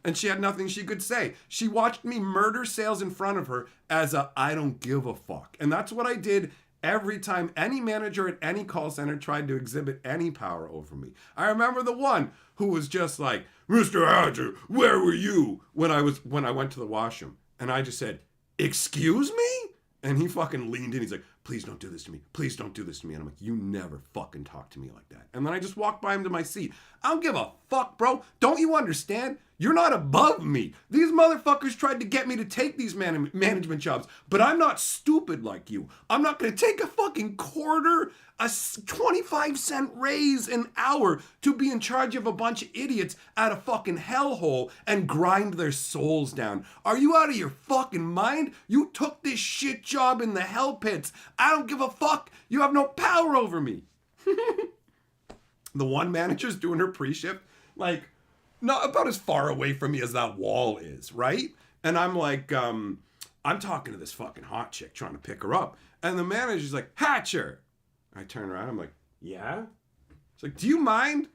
And she had nothing she could say. She watched me murder sales in front of her as I don't give a fuck. And that's what I did every time any manager at any call center tried to exhibit any power over me. I remember the one who was just like, Mr. Hatcher, where were you when I went to the washroom? And I just said, excuse me? And he fucking leaned in. He's like, please don't do this to me. Please don't do this to me. And I'm like, you never fucking talk to me like that. And then I just walked by him to my seat. I don't give a fuck, bro. Don't you understand? You're not above me. These motherfuckers tried to get me to take these management jobs, but I'm not stupid like you. I'm not going to take a fucking quarter, a 25-cent raise an hour to be in charge of a bunch of idiots at a fucking hellhole and grind their souls down. Are you out of your fucking mind? You took this shit job in the hell pits. I don't give a fuck. You have no power over me. The one manager's doing her pre-shift, like, not about as far away from me as that wall is, right? And I'm like, I'm talking to this fucking hot chick trying to pick her up. And the manager's like, Hatcher. I turn around, I'm like, yeah? It's like, do you mind?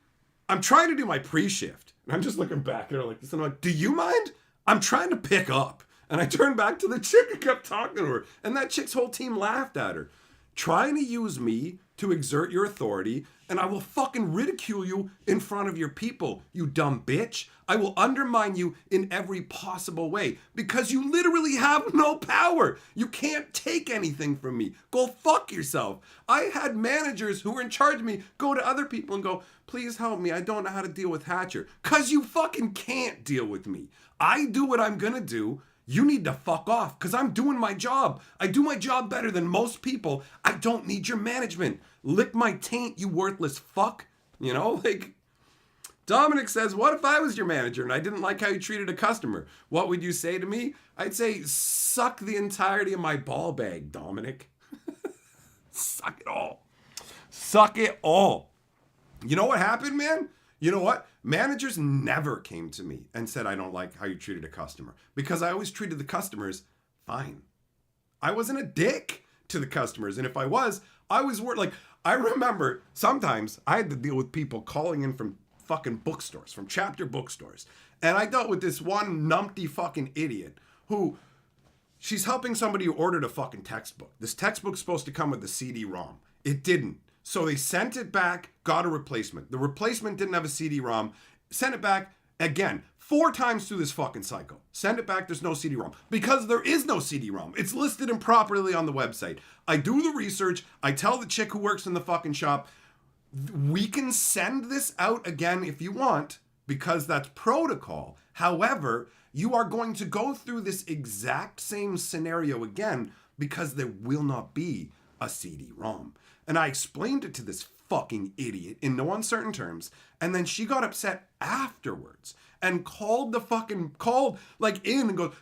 I'm trying to do my pre-shift. And I'm just looking back at her like this, and I'm like, do you mind? I'm trying to pick up. And I turned back to the chick and kept talking to her. And that chick's whole team laughed at her. Trying to use me to exert your authority, and I will fucking ridicule you in front of your people, you dumb bitch. I will undermine you in every possible way because you literally have no power. You can't take anything from me. Go fuck yourself. I had managers who were in charge of me go to other people and go, please help me. I don't know how to deal with Hatcher. Because you fucking can't deal with me. I do what I'm going to do. You need to fuck off because I'm doing my job. I do my job better than most people. I don't need your management. Lick my taint, you worthless fuck. You know, like, Dominic says, what if I was your manager and I didn't like how you treated a customer? What would you say to me? I'd say, suck the entirety of my ball bag, Dominic. Suck it all. Suck it all. You know what happened, man? You know what? Managers never came to me and said, I don't like how you treated a customer. Because I always treated the customers fine. I wasn't a dick to the customers. And if I was like, I remember sometimes I had to deal with people calling in from fucking bookstores, from chapter bookstores. And I dealt with this one numpty fucking idiot who, she's helping somebody who ordered a fucking textbook. This textbook's supposed to come with the CD-ROM. It didn't. So they sent it back, got a replacement. The replacement didn't have a CD-ROM. Sent it back again, 4 times through this fucking cycle. Send it back, there's no CD-ROM. Because there is no CD-ROM. It's listed improperly on the website. I do the research. I tell the chick who works in the fucking shop, we can send this out again if you want, because that's protocol. However, you are going to go through this exact same scenario again because there will not be a CD-ROM. And I explained it to this fucking idiot in no uncertain terms. And then she got upset afterwards and called like in and goes,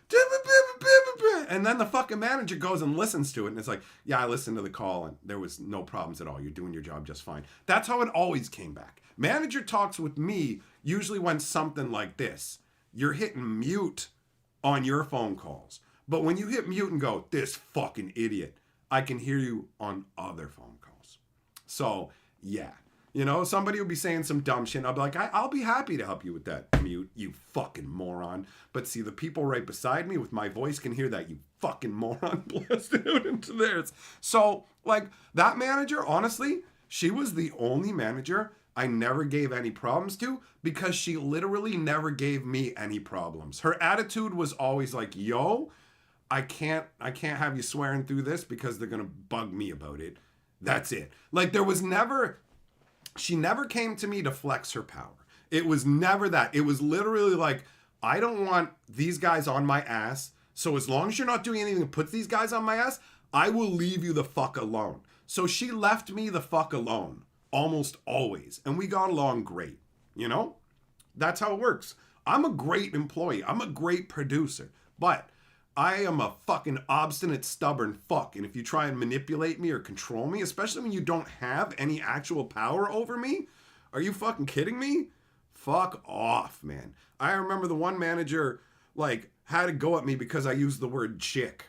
and then the fucking manager goes and listens to it. And it's like, yeah, I listened to the call and there was no problems at all. You're doing your job just fine. That's how it always came back. Manager talks with me usually went something like this. You're hitting mute on your phone calls. But when you hit mute and go, this fucking idiot, I can hear you on other phone calls. So, yeah. You know, somebody will be saying some dumb shit. And I'll be like, I'll be happy to help you with that mute, you fucking moron. But see, the people right beside me with my voice can hear that, you fucking moron, blasted out into theirs. So, like, that manager, honestly, she was the only manager I never gave any problems to because she literally never gave me any problems. Her attitude was always like, yo, I can't have you swearing through this because they're going to bug me about it. That's it. Like, she never came to me to flex her power. It was never that. It was literally like, I don't want these guys on my ass So as long as you're not doing anything that puts these guys on my ass, I will leave you the fuck alone. So she left me the fuck alone almost always. And we got along great. You know? That's how it works. I'm a great employee. I'm a great producer. But I am a fucking obstinate, stubborn fuck. And if you try and manipulate me or control me, especially when you don't have any actual power over me, are you fucking kidding me? Fuck off, man. I remember the one manager, like, had to go at me because I used the word chick.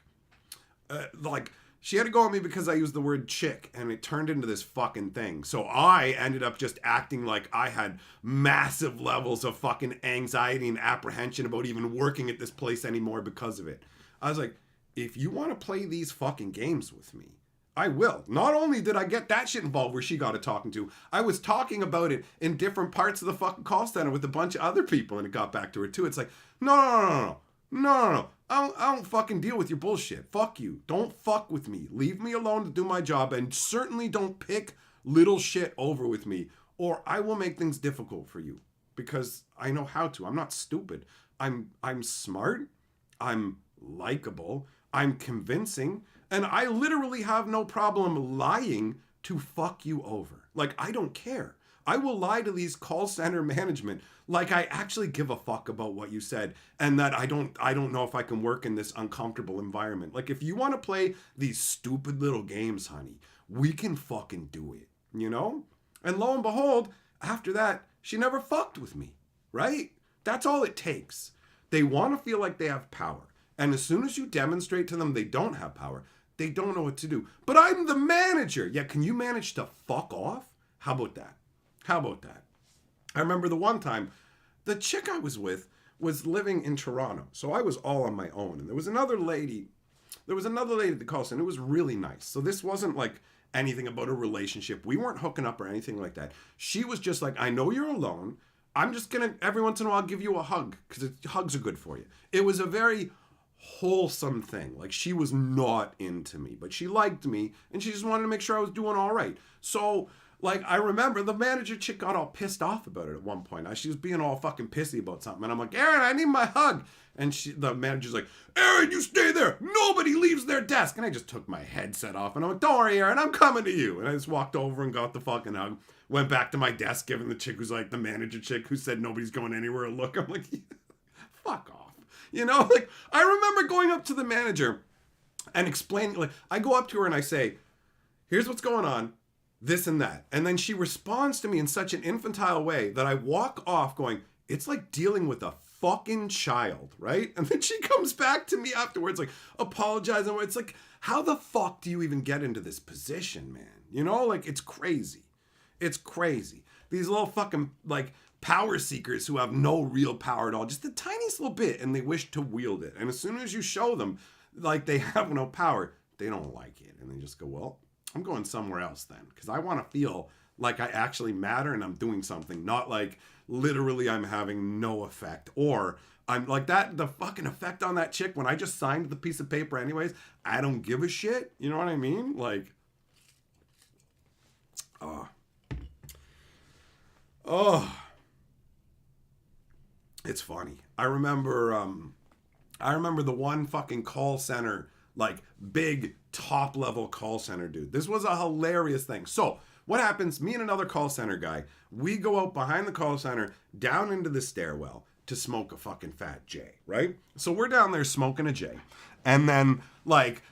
She had to go at me because I used the word chick, and it turned into this fucking thing. So I ended up just acting like I had massive levels of fucking anxiety and apprehension about even working at this place anymore because of it. I was like, if you want to play these fucking games with me, I will. Not only did I get that shit involved where she got it talking to, I was talking about it in different parts of the fucking call center with a bunch of other people, and it got back to her too. It's like, no. I don't fucking deal with your bullshit. Fuck you. Don't fuck with me. Leave me alone to do my job, and certainly don't pick little shit over with me, or I will make things difficult for you because I know how to. I'm not stupid. I'm smart. I'm likable. I'm convincing, and I literally have no problem lying to fuck you over. Like, I don't care. I will lie to these call center management like I actually give a fuck about what you said, and that I don't know if I can work in this uncomfortable environment. Like, if you want to play these stupid little games, honey, we can fucking do it, you know? And lo and behold, after that, she never fucked with me, right? That's all it takes. They want to feel like they have power. And as soon as you demonstrate to them they don't have power, they don't know what to do. But I'm the manager. Yeah, can you manage to fuck off? How about that? How about that? I remember the one time, the chick I was with was living in Toronto. So I was all on my own. And there was another lady at the call center. It was really nice. So this wasn't like anything about a relationship. We weren't hooking up or anything like that. She was just like, I know you're alone. I'm just going to, every once in a while, give you a hug because hugs are good for you. It was a very wholesome thing. Like, she was not into me, but she liked me and she just wanted to make sure I was doing all right. So, like, I remember the manager chick got all pissed off about it at one point. She was being all fucking pissy about something. And I'm like, Aaron, I need my hug. And the manager's like, Aaron, you stay there. Nobody leaves their desk. And I just took my headset off and I'm like, don't worry, Aaron, I'm coming to you. And I just walked over and got the fucking hug. Went back to my desk, giving the chick who's like the manager chick who said nobody's going anywhere a look. I'm like, fuck off. You know, like, I remember going up to the manager and explaining, like, I go up to her and I say, here's what's going on. This and that. And then she responds to me in such an infantile way that I walk off going, it's like dealing with a fucking child, right? And then she comes back to me afterwards, like, apologizing. It's like, how the fuck do you even get into this position, man? You know, like, it's crazy. It's crazy. These little fucking, like, power seekers who have no real power at all, just the tiniest little bit, and they wish to wield it. And as soon as you show them, like, they have no power, they don't like it. And they just go, well, I'm going somewhere else then, because I want to feel like I actually matter and I'm doing something, not like literally I'm having no effect. Or I'm like that, the fucking effect on that chick when I just signed the piece of paper anyways, I don't give a shit. You know what I mean? Like, it's funny. I remember the one fucking call center, like, big top level call center dude. This was a hilarious thing. So what happens, me and another call center guy, we go out behind the call center down into the stairwell to smoke a fucking fat J, right? So we're down there smoking a J. And then, like,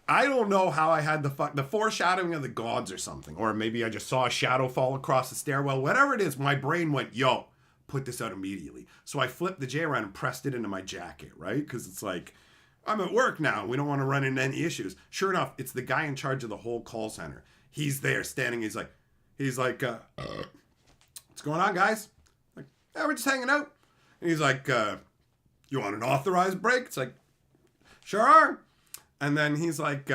I don't know how I had the foreshadowing of the gods or something. Or maybe I just saw a shadow fall across the stairwell. Whatever it is, my brain went, yo, put this out immediately. So I flipped the J around and pressed it into my jacket, right? Because it's like, I'm at work now. We don't want to run into any issues. Sure enough, it's the guy in charge of the whole call center. He's there standing. He's like, what's going on, guys? Like, yeah, we're just hanging out. And he's like, you want an authorized break? It's like, sure are. And then he's like,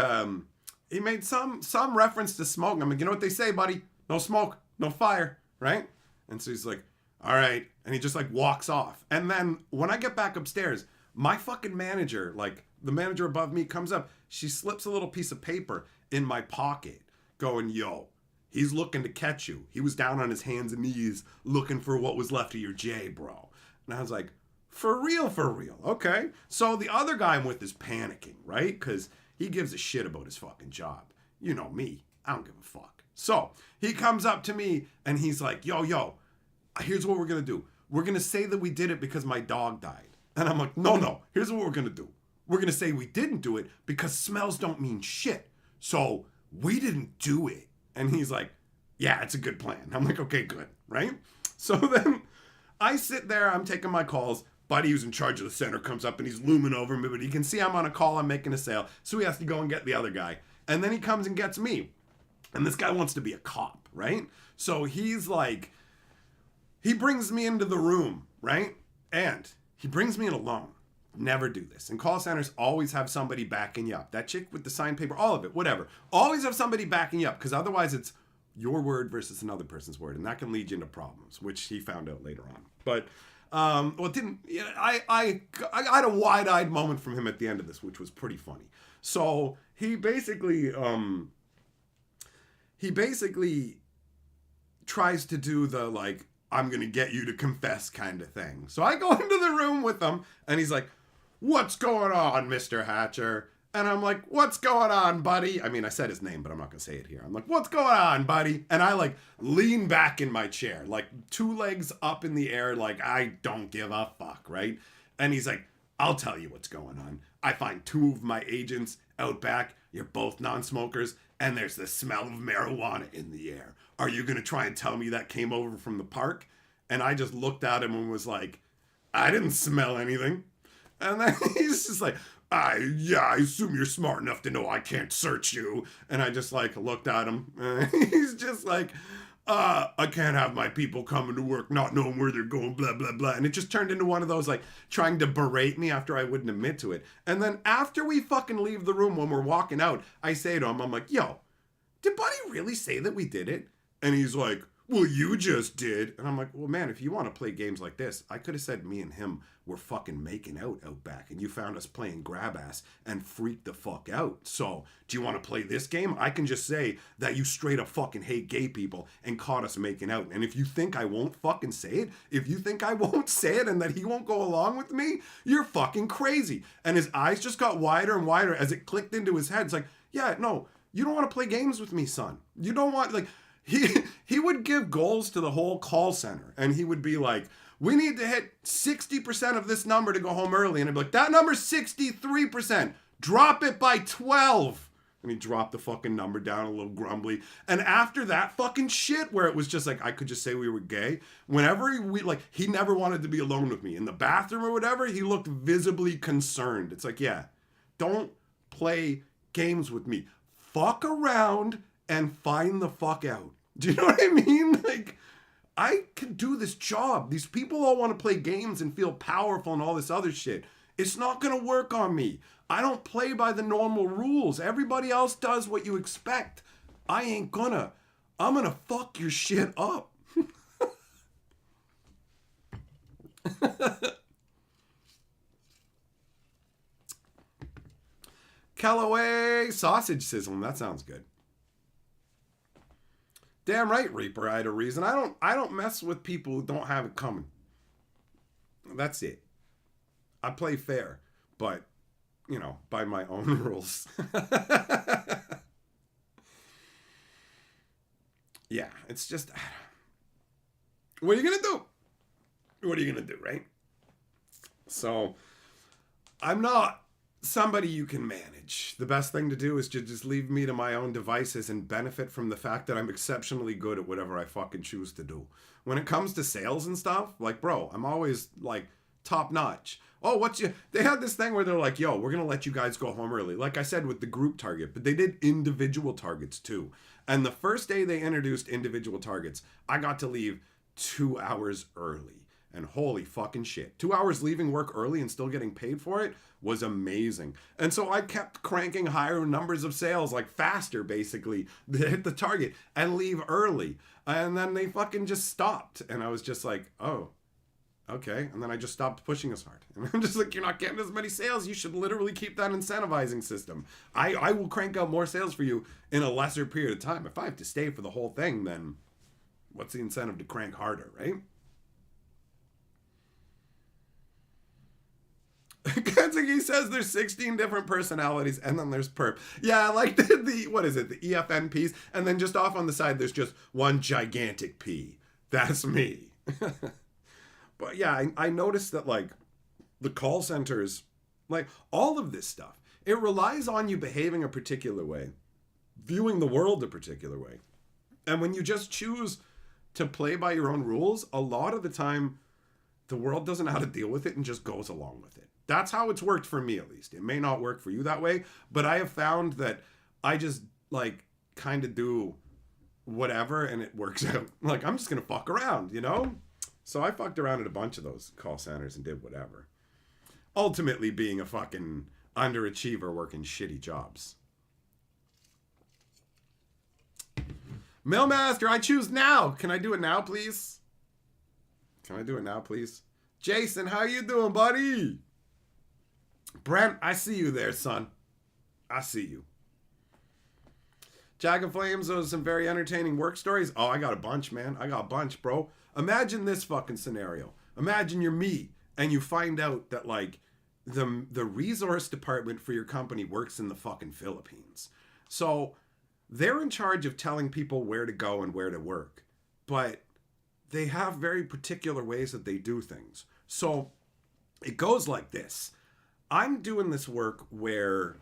he made some reference to smoke. I'm like, you know what they say, buddy? No smoke, no fire, right? And so he's like, all right. And he just, like, walks off. And then when I get back upstairs, my fucking manager, like, the manager above me comes up. She slips a little piece of paper in my pocket going, yo, he's looking to catch you. He was down on his hands and knees looking for what was left of your J, bro. And I was like, For real, for real. Okay. So the other guy I'm with is panicking, right? Because he gives a shit about his fucking job. You know me. I don't give a fuck. So he comes up to me and he's like, yo, here's what we're going to do. We're going to say that we did it because my dog died. And I'm like, no. Here's what we're going to do. We're going to say we didn't do it because smells don't mean shit. So we didn't do it. And he's like, yeah, it's a good plan. I'm like, okay, good. Right? So then I sit there. I'm taking my calls. Buddy who's in charge of the center comes up and he's looming over me, but he can see I'm on a call. I'm making a sale. So he has to go and get the other guy. And then he comes and gets me. And this guy wants to be a cop, right? So he's like, he brings me into the room, right? And he brings me in alone. Never do this. And call centers always have somebody backing you up. That chick with the signed paper, all of it, whatever. Always have somebody backing you up because otherwise it's your word versus another person's word. And that can lead you into problems, which he found out later on. But, it didn't, I had a wide-eyed moment from him at the end of this, which was pretty funny. So he basically tries to do the, like, I'm going to get you to confess kind of thing. So I go into the room with him and he's like, what's going on, Mr. Hatcher? And I'm like, what's going on, buddy? I mean, I said his name, but I'm not going to say it here. I'm like, what's going on, buddy? And I like lean back in my chair, like 2 legs up in the air, like I don't give a fuck, right? And he's like, I'll tell you what's going on. I find 2 of my agents out back. You're both non-smokers, and there's the smell of marijuana in the air. Are you going to try and tell me that came over from the park? And I just looked at him and was like, I didn't smell anything. And then he's just like, I assume you're smart enough to know I can't search you. And I just like looked at him. And he's just like, I can't have my people coming to work not knowing where they're going, blah, blah, blah. And it just turned into one of those like trying to berate me after I wouldn't admit to it. And then after we fucking leave the room when we're walking out, I say to him, I'm like, yo, did Buddy really say that we did it? And he's like, well, you just did. And I'm like, well, man, if you want to play games like this, I could have said me and him were fucking making out back. And you found us playing grab ass and freaked the fuck out. So do you want to play this game? I can just say that you straight up fucking hate gay people and caught us making out. And if you think I won't fucking say it, if you think I won't say it and that he won't go along with me, you're fucking crazy. And his eyes just got wider and wider as it clicked into his head. It's like, yeah, no, you don't want to play games with me, son. You don't want, like, he would give goals to the whole call center. And he would be like, we need to hit 60% of this number to go home early. And I'd be like, that number's 63%. Drop it by 12. And he dropped the fucking number down a little grumbly. And after that fucking shit where it was just like, I could just say we were gay. Whenever he never wanted to be alone with me. In the bathroom or whatever, he looked visibly concerned. It's like, yeah, don't play games with me. Fuck around and find the fuck out. Do you know what I mean? Like, I can do this job. These people all want to play games and feel powerful and all this other shit. It's not going to work on me. I don't play by the normal rules. Everybody else does what you expect. I ain't gonna. I'm gonna fuck your shit up. Callaway sausage sizzling. That sounds good. Damn right, Reaper. I had a reason. I don't mess with people who don't have it coming. That's it. I play fair, but, you know, by my own rules. Yeah, it's just, what are you going to do? What are you going to do, right? So, I'm not somebody you can manage. The best thing to do is to just leave me to my own devices and benefit from the fact that I'm exceptionally good at whatever I fucking choose to do. When it comes to sales and stuff, like, bro, I'm always, like, top notch. Oh, they had this thing where they're like, yo, we're going to let you guys go home early. Like I said, with the group target, but they did individual targets too. And the first day they introduced individual targets, I got to leave 2 hours early. And holy fucking shit. 2 hours leaving work early and still getting paid for it was amazing. And so I kept cranking higher numbers of sales, like faster basically, to hit the target and leave early. And then they fucking just stopped. And I was just like, oh, okay. And then I just stopped pushing as hard. And I'm just like, you're not getting as many sales. You should literally keep that incentivizing system. I will crank out more sales for you in a lesser period of time. If I have to stay for the whole thing, then what's the incentive to crank harder, right? Kanzigi says there's 16 different personalities, and then there's perp. Yeah, like the what is it, the EFNPs, and then just off on the side, there's just one gigantic P. That's me. But yeah, I noticed that, like, the call centers, like, all of this stuff, it relies on you behaving a particular way, viewing the world a particular way. And when you just choose to play by your own rules, a lot of the time, the world doesn't know how to deal with it and just goes along with it. That's how it's worked for me, at least. It may not work for you that way, but I have found that I just, like, kind of do whatever and it works out. Like, I'm just going to fuck around, you know? So I fucked around at a bunch of those call centers and did whatever. Ultimately being a fucking underachiever working shitty jobs. Mailmaster, I choose now. Can I do it now, please? Can I do it now, please? Jason, how you doing, buddy? Brent, I see you there, son. I see you. Jack of Flames, those are some very entertaining work stories. Oh, I got a bunch, man. I got a bunch, bro. Imagine this fucking scenario. Imagine you're me, and you find out that, like, the resource department for your company works in the fucking Philippines. So they're in charge of telling people where to go and where to work. But they have very particular ways that they do things. So it goes like this. I'm doing this work where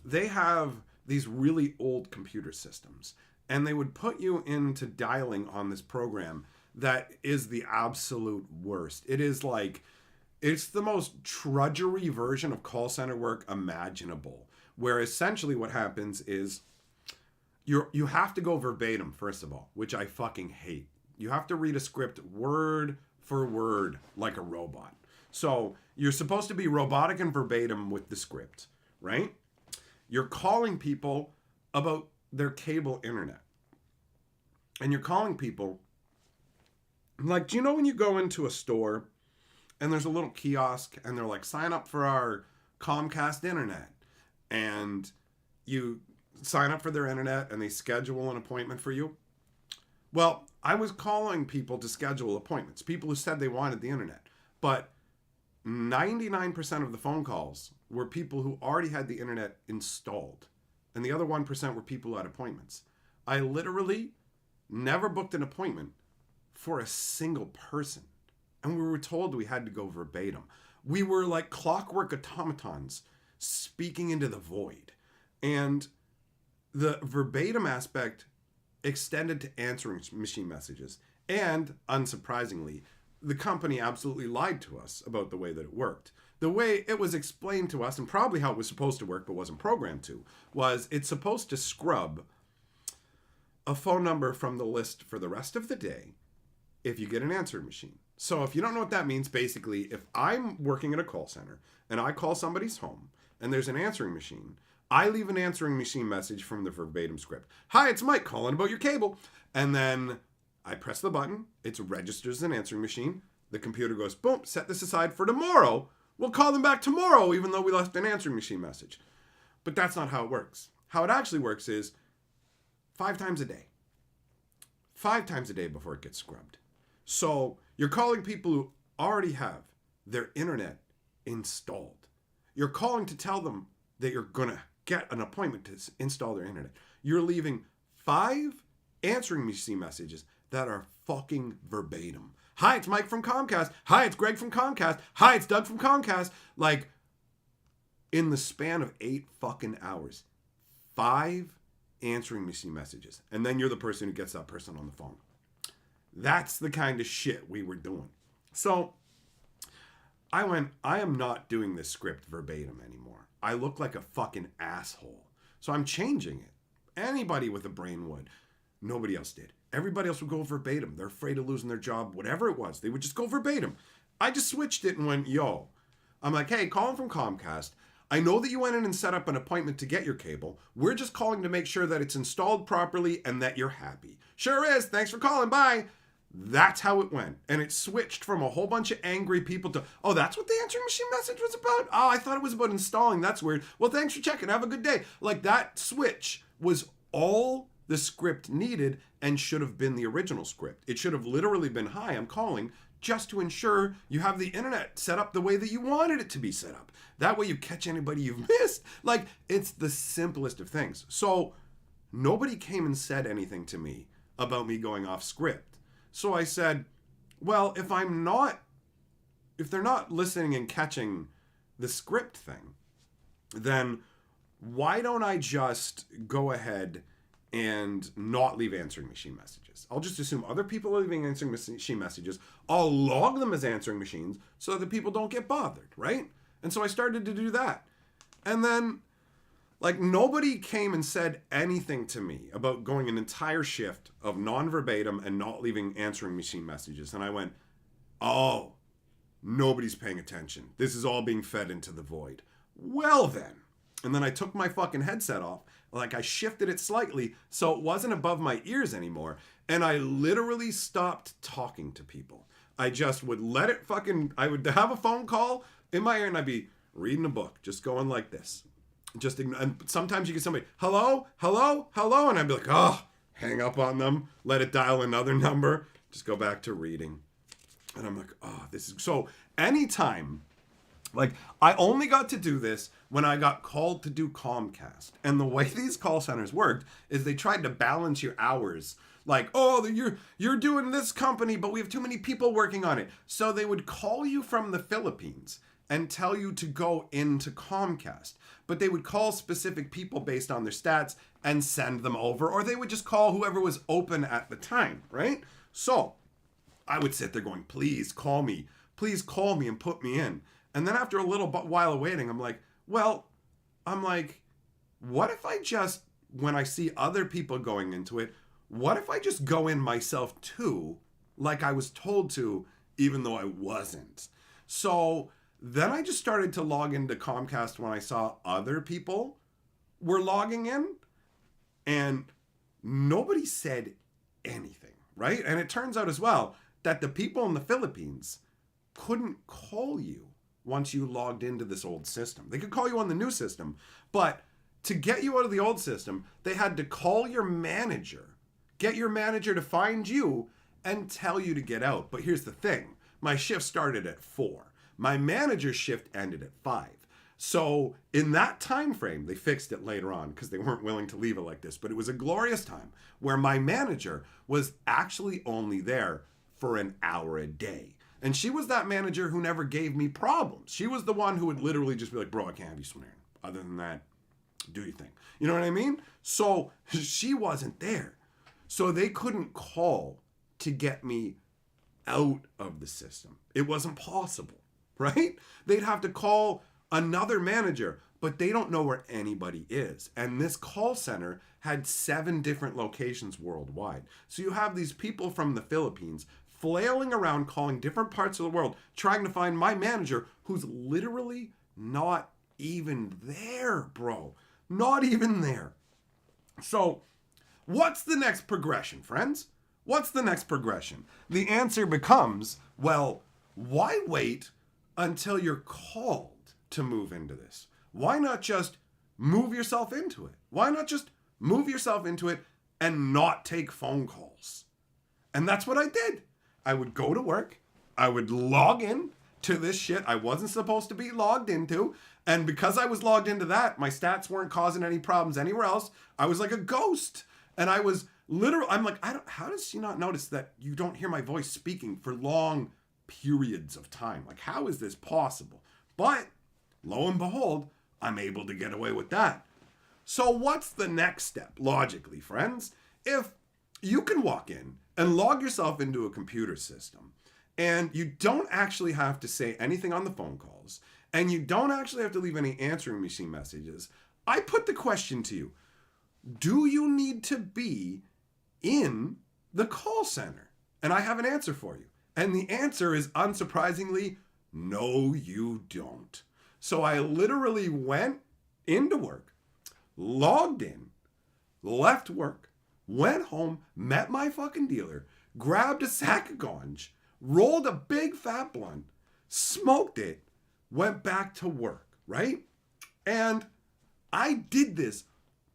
they have these really old computer systems, and they would put you into dialing on this program that is the absolute worst. It is like, it's the most trudgery version of call center work imaginable, where essentially what happens is you have to go verbatim, first of all, which I fucking hate. You have to read a script word for word like a robot. So you're supposed to be robotic and verbatim with the script, right? You're calling people about their cable internet. And you're calling people, like, do you know when you go into a store and there's a little kiosk and they're like, sign up for our Comcast internet. And you sign up for their internet and they schedule an appointment for you. Well, I was calling people to schedule appointments, people who said they wanted the internet. But 99% of the phone calls were people who already had the internet installed. And the other 1% were people who had appointments. I literally never booked an appointment for a single person. And we were told we had to go verbatim. We were like clockwork automatons speaking into the void. And the verbatim aspect extended to answering machine messages. And, unsurprisingly, the company absolutely lied to us about the way that it worked. The way it was explained to us, and probably how it was supposed to work but wasn't programmed to, was it's supposed to scrub a phone number from the list for the rest of the day if you get an answering machine. So if you don't know what that means, basically, if I'm working at a call center and I call somebody's home and there's an answering machine, I leave an answering machine message from the verbatim script. Hi, it's Mike calling about your cable. And then I press the button. It registers an answering machine. The computer goes, boom, set this aside for tomorrow. We'll call them back tomorrow, even though we left an answering machine message. But that's not how it works. How it actually works is 5 times a day. 5 times a day before it gets scrubbed. So you're calling people who already have their internet installed. You're calling to tell them that you're going to get an appointment to install their internet. You're leaving 5 answering machine messages that are fucking verbatim. Hi, it's Mike from Comcast. Hi, it's Greg from Comcast. Hi, it's Doug from Comcast. Like, in the span of 8 fucking hours, 5 answering machine messages. And then you're the person who gets that person on the phone. That's the kind of shit we were doing. So I am not doing this script verbatim anymore. I look like a fucking asshole. So I'm changing it. Anybody with a brain would. Nobody else did. Everybody else would go verbatim. They're afraid of losing their job, whatever it was. They would just go verbatim. I just switched it and went, yo. I'm like, hey, calling from Comcast. I know that you went in and set up an appointment to get your cable. We're just calling to make sure that it's installed properly and that you're happy. Sure is. Thanks for calling. Bye. That's how it went. And it switched from a whole bunch of angry people to, oh, that's what the answering machine message was about? Oh, I thought it was about installing. That's weird. Well, thanks for checking. Have a good day. Like, that switch was all the script needed and should have been the original script. It should have literally been, hi, I'm calling just to ensure you have the internet set up the way that you wanted it to be set up. That way you catch anybody you've missed. Like, it's the simplest of things. So nobody came and said anything to me about me going off script. So I said, well, if they're not listening and catching the script thing, then why don't I just go ahead and not leave answering machine messages? I'll just assume other people are leaving answering machine messages. I'll log them as answering machines so that people don't get bothered, right? And so I started to do that. And then, like, nobody came and said anything to me about going an entire shift of non-verbatim and not leaving answering machine messages. And I went, oh, nobody's paying attention. This is all being fed into the void. Well then. And then I took my fucking headset off. Like, I shifted it slightly so it wasn't above my ears anymore. And I literally stopped talking to people. I just would let it I would have a phone call in my ear and I'd be reading a book, just going like this. And sometimes you get somebody, hello, hello, hello. And I'd be like, oh, hang up on them, let it dial another number, just go back to reading. And I'm like, oh, this is so anytime. Like, I only got to do this when I got called to do Comcast. And the way these call centers worked is they tried to balance your hours. Like, oh, you're doing this company, but we have too many people working on it. So they would call you from the Philippines and tell you to go into Comcast. But they would call specific people based on their stats and send them over. Or they would just call whoever was open at the time, right? So I would sit there going, please call me and put me in. And then after a little while of waiting, I'm like, what if I just, when I see other people going into it, what if I just go in myself too, like I was told to, even though I wasn't? So then I just started to log into Comcast when I saw other people were logging in, and nobody said anything, right? And it turns out as well that the people in the Philippines couldn't call you once you logged into this old system. They could call you on the new system, but to get you out of the old system, they had to call your manager, get your manager to find you and tell you to get out. But here's the thing. My shift started at 4. My manager's shift ended at 5. So in that time frame, they fixed it later on because they weren't willing to leave it like this, but it was a glorious time where my manager was actually only there for an hour a day. And she was that manager who never gave me problems. She was the one who would literally just be like, bro, I can't have you swearing. Other than that, do your thing. You know what I mean? So she wasn't there. So they couldn't call to get me out of the system. It wasn't possible, right? They'd have to call another manager, but they don't know where anybody is. And this call center had 7 different locations worldwide. So you have these people from the Philippines flailing around calling different parts of the world, trying to find my manager who's literally not even there, bro. Not even there. So what's the next progression, friends? What's the next progression? The answer becomes, well, why wait until you're called to move into this? Why not just move yourself into it? Why not just move yourself into it and not take phone calls? And that's what I did. I would go to work. I would log in to this shit I wasn't supposed to be logged into. And because I was logged into that, my stats weren't causing any problems anywhere else. I was like a ghost. And I was literally, I'm like, how does she not notice that you don't hear my voice speaking for long periods of time? Like, how is this possible? But lo and behold, I'm able to get away with that. So what's the next step, logically, friends? If you can walk in and log yourself into a computer system, and you don't actually have to say anything on the phone calls, and you don't actually have to leave any answering machine messages, I put the question to you, do you need to be in the call center? And I have an answer for you. And the answer is, unsurprisingly, no, you don't. So I literally went into work, logged in, left work, went home, met my fucking dealer, grabbed a sack of ganj, rolled a big fat blunt, smoked it, went back to work, right? And I did this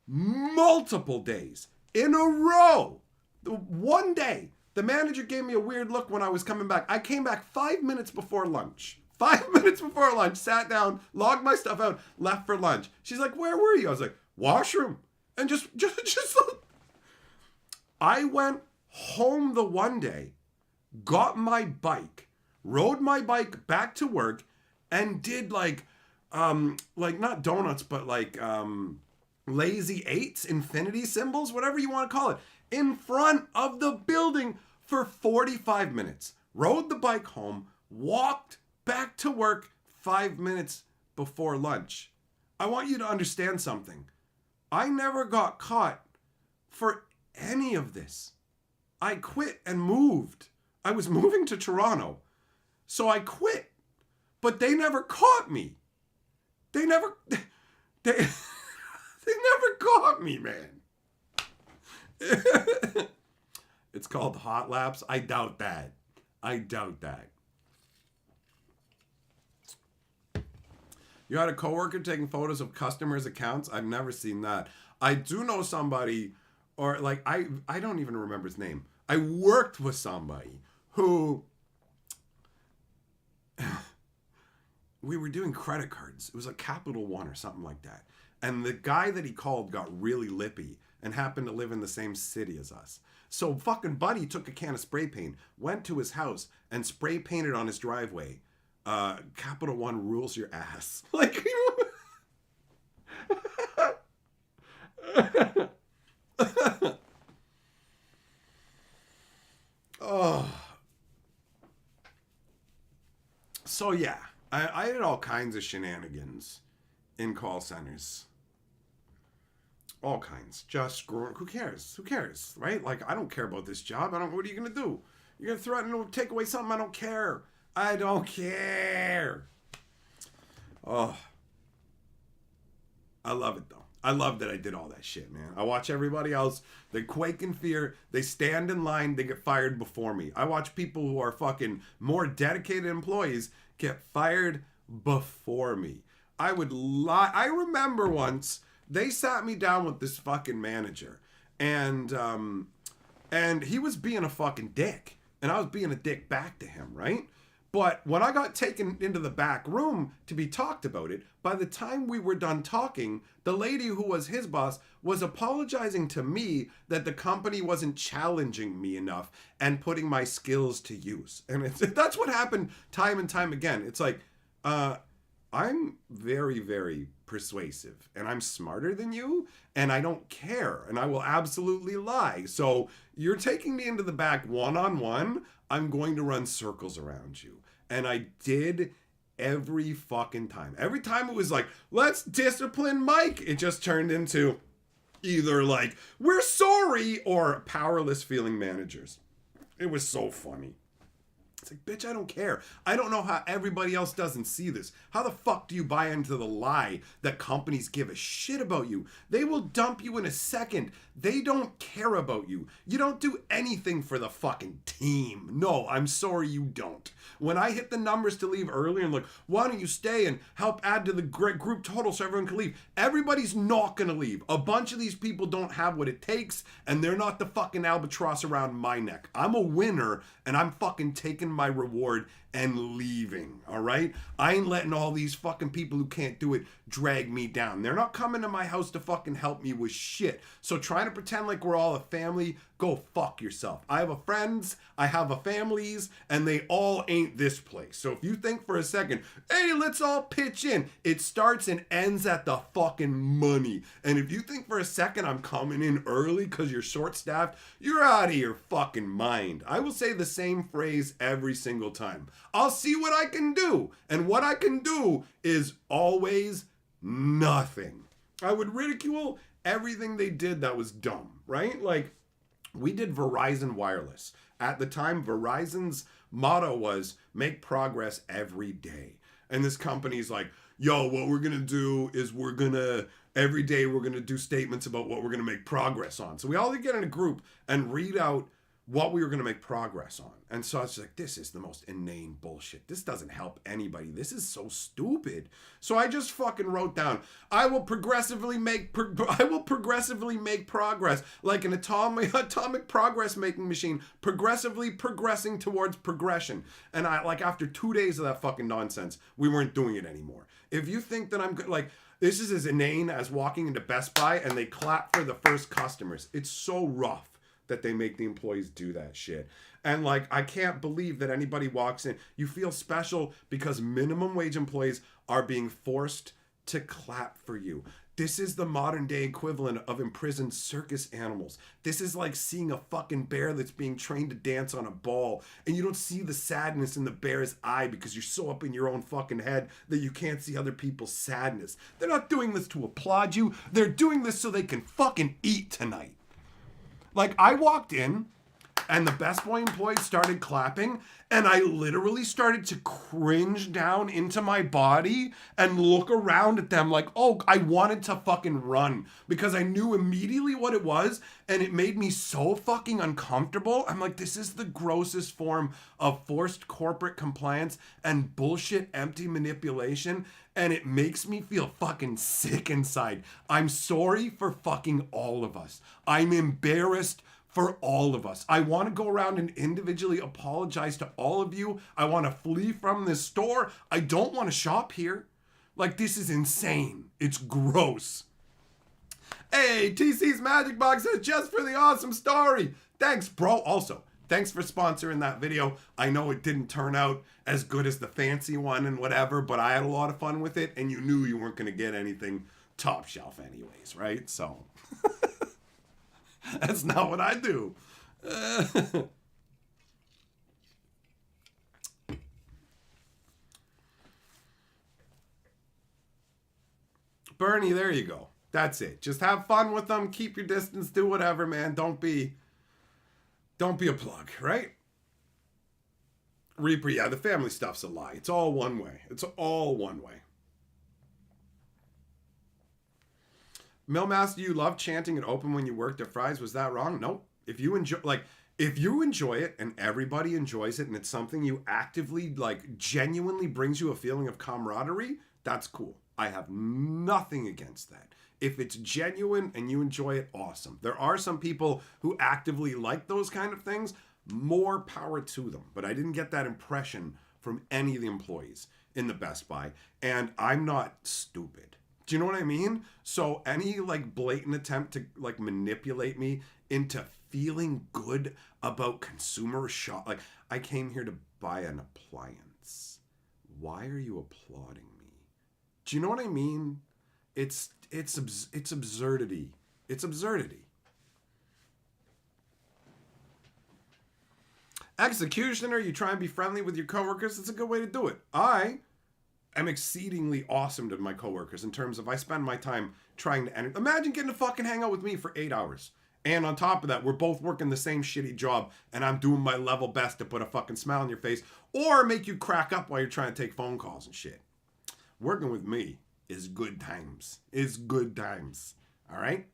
multiple days in a row. One day, The manager gave me a weird look when I was coming back. I came back 5 minutes before lunch. 5 minutes before lunch, sat down, logged my stuff out, left for lunch. She's like, where were you? I was like, washroom. And just I went home the one day, got my bike, rode my bike back to work, and did like not donuts, but like lazy eights, infinity symbols, whatever you want to call it, in front of the building for 45 minutes. Rode the bike home, walked back to work 5 minutes before lunch. I want you to understand something. I never got caught for any of this. I quit and moved. I was moving to Toronto. So I quit. But they never caught me. They never caught me, man. It's called hot laps. I doubt that. You had a coworker taking photos of customers' accounts? I've never seen that. I do know somebody, or like, I don't even remember his name. I worked with somebody who, we were doing credit cards. It was like Capital One or something like that. And the guy that he called got really lippy and happened to live in the same city as us. So fucking buddy took a can of spray paint, went to his house, and spray painted on his driveway, Capital One rules your ass. Like, you know. Oh. So yeah, I did all kinds of shenanigans in call centers. All kinds. Just screw. Who cares? Right? Like, I don't care about this job. What are you gonna do? You're gonna threaten to take away something? I don't care. Oh, I love it though. I love that I did all that shit, man. I watch everybody else. They quake in fear. They stand in line. They get fired before me. I watch people who are fucking more dedicated employees get fired before me. I would lie. I remember once they sat me down with this fucking manager, and he was being a fucking dick, and I was being a dick back to him, right? But when I got taken into the back room to be talked about it, by the time we were done talking, the lady who was his boss was apologizing to me that the company wasn't challenging me enough and putting my skills to use. And that's what happened time and time again. It's like, I'm very, very persuasive, and I'm smarter than you, and I don't care, and I will absolutely lie. So you're taking me into the back one-on-one, I'm going to run circles around you. And I did every fucking time. Every time it was like, let's discipline Mike, it just turned into either like, we're sorry, or powerless feeling managers. It was so funny. It's like, bitch, I don't care. I don't know how everybody else doesn't see this. How the fuck do you buy into the lie that companies give a shit about you? They will dump you in a second. They don't care about you. You don't do anything for the fucking team. No, I'm sorry you don't. When I hit the numbers to leave early and look, why don't you stay and help add to the group total so everyone can leave? Everybody's not gonna leave. A bunch of these people don't have what it takes, and they're not the fucking albatross around my neck. I'm a winner, and I'm fucking taking my reward and leaving, all right? I ain't letting all these fucking people who can't do it drag me down. They're not coming to my house to fucking help me with shit. So trying to pretend like we're all a family, go fuck yourself. I have a friends, I have a families, and they all ain't this place. So if you think for a second, hey, let's all pitch in, it starts and ends at the fucking money. And if you think for a second I'm coming in early because you're short-staffed, you're out of your fucking mind. I will say the same phrase every single time. I'll see what I can do. And what I can do is always nothing. I would ridicule everything they did that was dumb, right? Like, we did Verizon Wireless. At the time, Verizon's motto was make progress every day. And this company's like, yo, what we're going to do is every day we're going to do statements about what we're going to make progress on. So we all get in a group and read out what we were going to make progress on. And so I was like, this is the most inane bullshit. This doesn't help anybody. This is so stupid. So I just fucking wrote down, I will progressively make progress like an atomic progress making machine, progressively progressing towards progression. And I, like, after 2 days of that fucking nonsense, we weren't doing it anymore. If you think that I'm good, like, this is as inane as walking into Best Buy and they clap for the first customers. It's so rough that they make the employees do that shit. And like, I can't believe that anybody walks in. You feel special because minimum wage employees are being forced to clap for you. This is the modern day equivalent of imprisoned circus animals. This is like seeing a fucking bear that's being trained to dance on a ball, and you don't see the sadness in the bear's eye because you're so up in your own fucking head that you can't see other people's sadness. They're not doing this to applaud you. They're doing this so they can fucking eat tonight. Like, I walked in and the Best Boy employees started clapping and I literally started to cringe down into my body and look around at them like, oh, I wanted to fucking run because I knew immediately what it was and it made me so fucking uncomfortable. I'm like, this is the grossest form of forced corporate compliance and bullshit empty manipulation, and it makes me feel fucking sick inside. I'm sorry for fucking all of us. I'm embarrassed for all of us. I want to go around and individually apologize to all of you. I want to flee from this store. I don't want to shop here. Like, this is insane. It's gross. Hey, TC's Magic Box says, just for the awesome story. Thanks, bro. Also, thanks for sponsoring that video. I know it didn't turn out as good as the fancy one and whatever, but I had a lot of fun with it, and you knew you weren't going to get anything top shelf anyways, right? So that's not what I do. Bernie, there you go. That's it. Just have fun with them. Keep your distance. Do whatever, man. Don't be a plug, right? Reaper, yeah, the family stuff's a lie. It's all one way. It's all one way. Millmaster, you love chanting and open when you worked at Fry's. Was that wrong? Nope. If you enjoy it and everybody enjoys it and it's something you actively, like, genuinely brings you a feeling of camaraderie, that's cool. I have nothing against that. If it's genuine and you enjoy it, awesome. There are some people who actively like those kind of things. More power to them. But I didn't get that impression from any of the employees in the Best Buy. And I'm not stupid. Do you know what I mean? So any like blatant attempt to like manipulate me into feeling good about consumer shop, like, I came here to buy an appliance. Why are you applauding me? Do you know what I mean? It's absurdity. It's absurdity. Executioner, you try and be friendly with your coworkers. It's a good way to do it. I am exceedingly awesome to my coworkers in terms of I spend my time trying to imagine getting to fucking hang out with me for 8 hours. And on top of that, we're both working the same shitty job and I'm doing my level best to put a fucking smile on your face or make you crack up while you're trying to take phone calls and shit. Working with me is good times. Is good times. All right?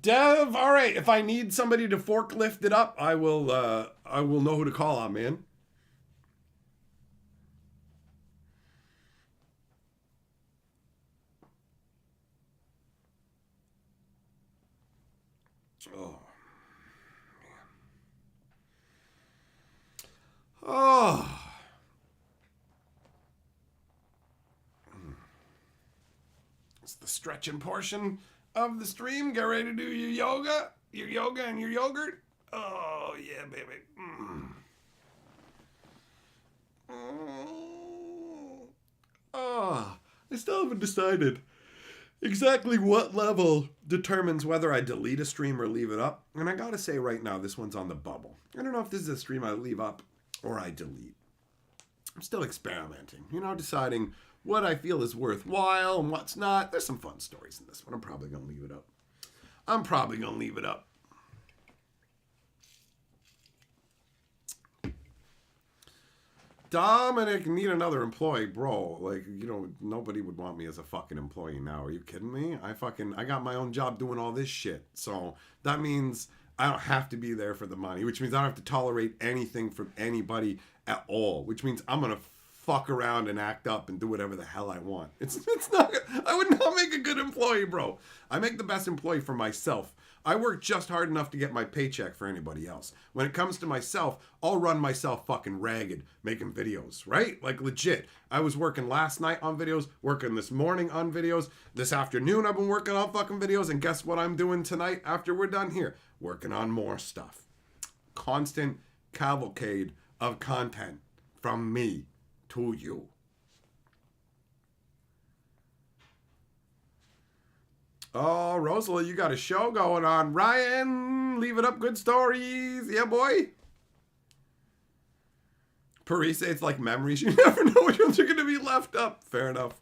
Dev, all right. If I need somebody to forklift it up, I will know who to call on, man. Oh, man. Oh. It's the stretching portion of the stream. Get ready to do your yoga and your yogurt. Oh, yeah, baby. Oh, I still haven't decided exactly what level determines whether I delete a stream or leave it up. And I gotta say right now, this one's on the bubble. I don't know if this is a stream I leave up or I delete. I'm still experimenting, deciding what I feel is worthwhile and what's not. There's some fun stories in this one. I'm probably going to leave it up. Dominic, need another employee, bro. Like, you know, nobody would want me as a fucking employee now. Are you kidding me? I got my own job doing all this shit. So that means I don't have to be there for the money, which means I don't have to tolerate anything from anybody at all, which means I'm going to fuck around and act up and do whatever the hell I want. It's not, I would not make a good employee, bro. I make the best employee for myself. I work just hard enough to get my paycheck for anybody else. When it comes to myself, I'll run myself fucking ragged making videos, right? Like legit. I was working last night on videos, working this morning on videos. This afternoon I've been working on fucking videos, and guess what I'm doing tonight after we're done here? Working on more stuff. Constant cavalcade of content from me to you. Oh, Rosala, you got a show going on. Ryan, leave it up. Good stories. Yeah, boy. Parisa, it's like memories. You never know which ones are going to be left up. Fair enough.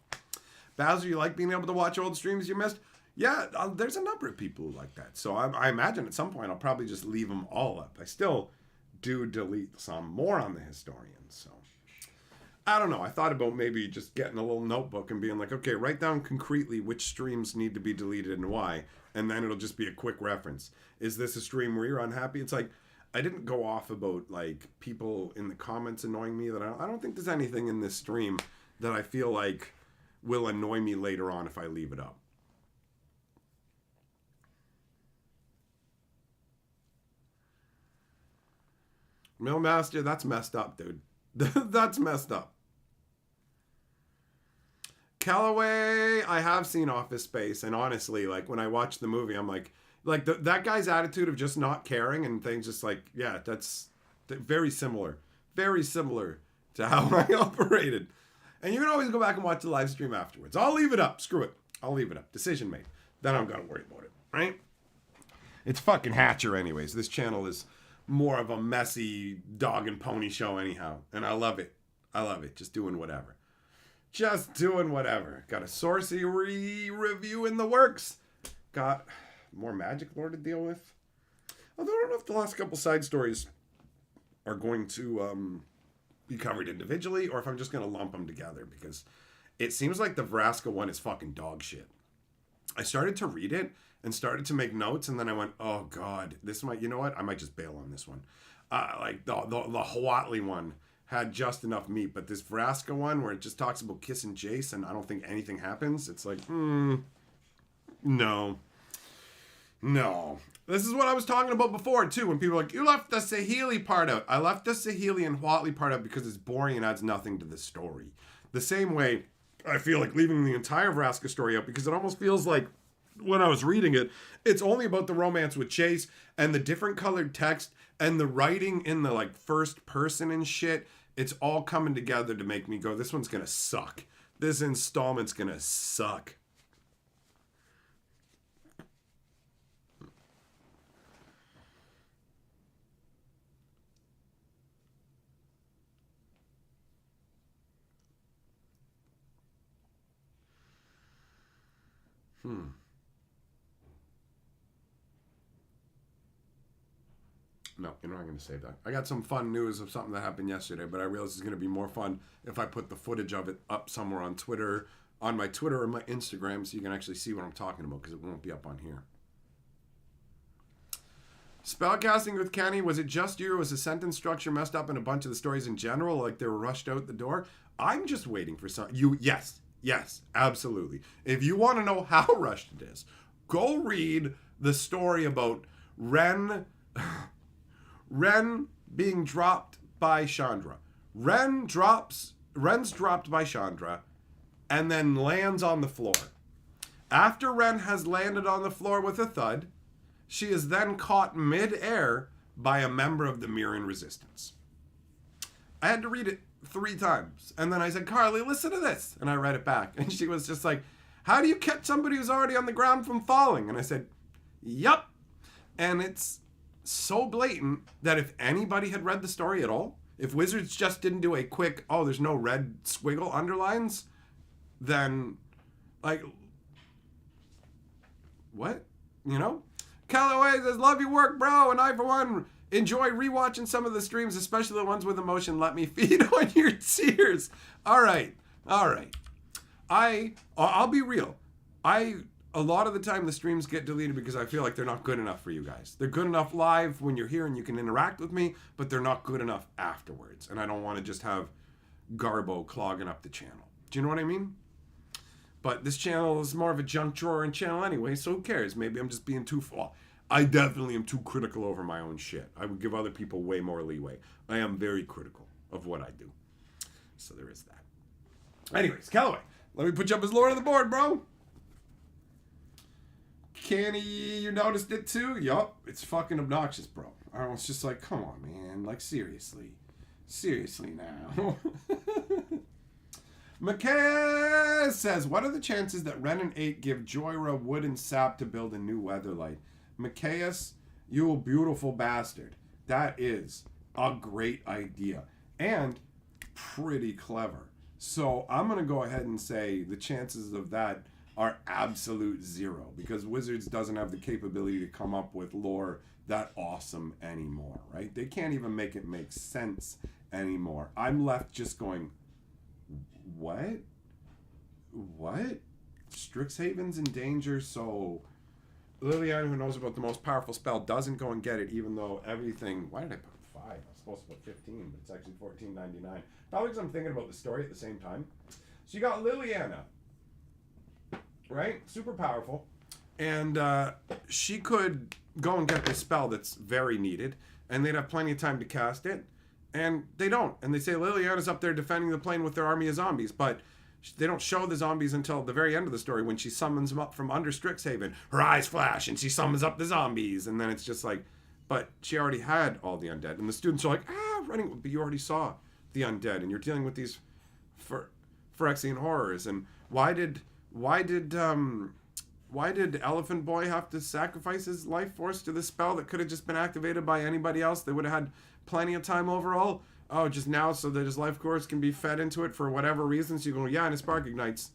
Bowser, you like being able to watch old streams you missed? Yeah, there's a number of people who like that. So I imagine at some point I'll probably just leave them all up. I still do delete some more on the historians. So I don't know. I thought about maybe just getting a little notebook and being like, okay, write down concretely which streams need to be deleted and why. And then it'll just be a quick reference. Is this a stream where you're unhappy? It's like, I didn't go off about like people in the comments annoying me. That I don't think there's anything in this stream that I feel like will annoy me later on if I leave it up. Millmaster, that's messed up, dude. That's messed up. Callaway, I have seen Office Space, and honestly, like when I watch the movie, I'm like that guy's attitude of just not caring and things, just like, yeah, that's very similar to how I operated. And you can always go back and watch the live stream afterwards. I'll leave it up. Screw it. I'll leave it up. Decision made. Then I'm gonna worry about it, right? It's fucking Hatcher, anyways. This channel is more of a messy dog and pony show, anyhow, and I love it. I love it. Just doing whatever. Just doing whatever. Got a sorcery review in the works. Got more Magic Lore to deal with. Although I don't know if the last couple side stories are going to be covered individually or if I'm just going to lump them together, because it seems like the Vraska one is fucking dog shit. I started to read it and started to make notes, and then I went, oh God, this might, you know what? I might just bail on this one. Like the Huatli one had just enough meat, but this Vraska one where it just talks about kissing Jace and I don't think anything happens, it's like, no. This is what I was talking about before too, when people are like, you left the Saheeli part out. I left the Saheeli and Huatli part out because it's boring and adds nothing to the story. The same way I feel like leaving the entire Vraska story out, because it almost feels like when I was reading it, it's only about the romance with Chase and the different colored text and the writing in the like first person and shit. It's all coming together to make me go, this one's gonna suck. This installment's gonna suck. No, you're not going to say that. I got some fun news of something that happened yesterday, but I realize it's going to be more fun if I put the footage of it up somewhere on Twitter, on my Twitter or my Instagram, so you can actually see what I'm talking about, because it won't be up on here. Spellcasting with Kenny, was it just you, or was the sentence structure messed up in a bunch of the stories in general, like they were rushed out the door? I'm just waiting for some... Yes, absolutely. If you want to know how rushed it is, go read the story about Ren being dropped by Chandra. Ren's dropped by Chandra and then lands on the floor. After Ren has landed on the floor with a thud, she is then caught mid-air by a member of the Mirren Resistance. I had to read it 3 times. And then I said, Carly, listen to this. And I read it back. And she was just like, how do you catch somebody who's already on the ground from falling? And I said, yup. And it's so blatant that if anybody had read the story at all, if Wizards just didn't do a quick, oh, there's no red squiggle underlines, then, like, what? You know? Callaway says, love your work, bro. And I, for one, Enjoy rewatching some of the streams, especially the ones with emotion. Let me feed on your tears. All right. I'll be real. A lot of the time the streams get deleted because I feel like they're not good enough for you guys. They're good enough live when you're here and you can interact with me, but they're not good enough afterwards. And I don't want to just have Garbo clogging up the channel. Do you know what I mean? But this channel is more of a junk drawer and channel anyway, so who cares? Maybe I'm just being too full. I definitely am too critical over my own shit. I would give other people way more leeway. I am very critical of what I do. So there is that. Anyways, Callaway, let me put you up as Lord of the board, bro. Kenny, you noticed it too? Yup, it's fucking obnoxious, bro. I was just like, come on, man. Like, seriously. Seriously now. McKay says, what are the chances that Ren and 8 give Joyra wood and sap to build a new weatherlight? McKayus, you beautiful bastard. That is a great idea. And pretty clever. So I'm going to go ahead and say the chances of that are absolute zero, because Wizards doesn't have the capability to come up with lore that awesome anymore, right? They can't even make it make sense anymore. I'm left just going, what? Strixhaven's in danger, so Liliana, who knows about the most powerful spell, doesn't go and get it, even though everything... Why did I put 5? I was supposed to put 15, but it's actually $14.99. Probably because I'm thinking about the story at the same time. So you got Liliana, right? Super powerful. And she could go and get this spell that's very needed, and they'd have plenty of time to cast it. And they don't. And they say Liliana's up there defending the plane with their army of zombies, but they don't show the zombies until the very end of the story when she summons them up from under Strixhaven. Her eyes flash, and she summons up the zombies. And then it's just like, but she already had all the undead. And the students are like, running. But you already saw the undead, and you're dealing with these Phyrexian horrors. And why did Elephant Boy have to sacrifice his life force to this spell that could have just been activated by anybody else? They would have had plenty of time overall. Oh, just now so that his life force can be fed into it for whatever reason. So you go, yeah, and his spark ignites.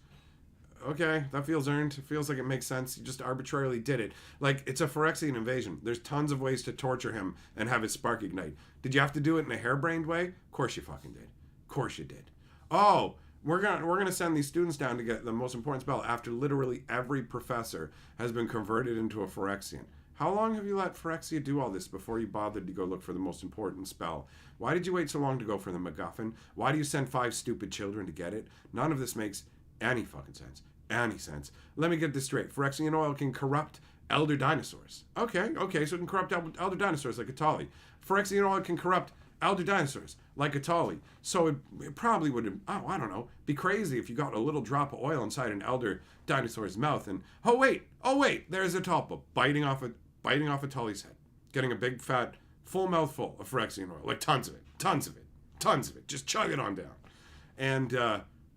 Okay, that feels earned. It feels like it makes sense. He just arbitrarily did it. Like, it's a Phyrexian invasion. There's tons of ways to torture him and have his spark ignite. Did you have to do it in a harebrained way? Of course you fucking did. Of course you did. Oh, we're gonna send these students down to get the most important spell after literally every professor has been converted into a Phyrexian. How long have you let Phyrexia do all this before you bothered to go look for the most important spell? Why did you wait so long to go for the MacGuffin? Why do you send 5 stupid children to get it? None of this makes any fucking sense. Any sense. Let me get this straight. Phyrexian oil can corrupt elder dinosaurs. Okay, so it can corrupt elder dinosaurs like Atali. Phyrexian oil can corrupt elder dinosaurs like Atali. So it probably would, I don't know, be crazy if you got a little drop of oil inside an elder dinosaur's mouth and, oh wait, there's Atalpa biting off Atali's head. Getting a big fat, full mouthful of Phyrexian oil. Like tons of it. Just chug it on down. And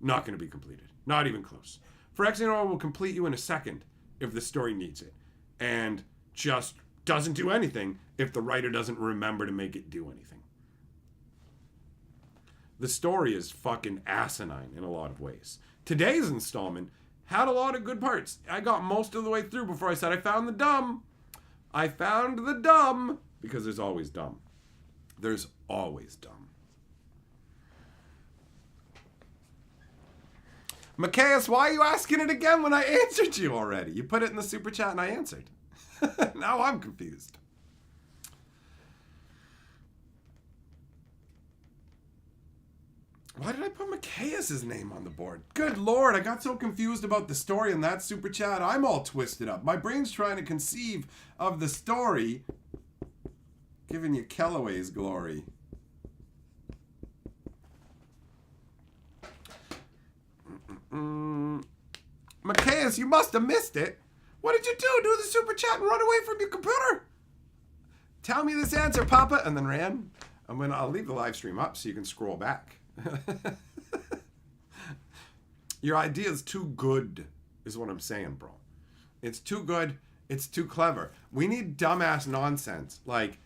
not going to be completed. Not even close. Phyrexian oil will complete you in a second if the story needs it. And just doesn't do anything if the writer doesn't remember to make it do anything. The story is fucking asinine in a lot of ways. Today's installment had a lot of good parts. I got most of the way through before I said I found the dumb. I found the dumb. Because there's always dumb. There's always dumb. Macias, why are you asking it again when I answered you already? You put it in the super chat and I answered. Now I'm confused. Why did I put Macias' name on the board? Good Lord, I got so confused about the story in that super chat. I'm all twisted up. My brain's trying to conceive of the story, giving you Kellaway's glory. Macias, you must have missed it. What did you do? Do the super chat and run away from your computer? Tell me this answer, Papa. And then ran. I'll leave the live stream up so you can scroll back. Your idea is too good, is what I'm saying, bro. It's too good. It's too clever. We need dumbass nonsense. Like,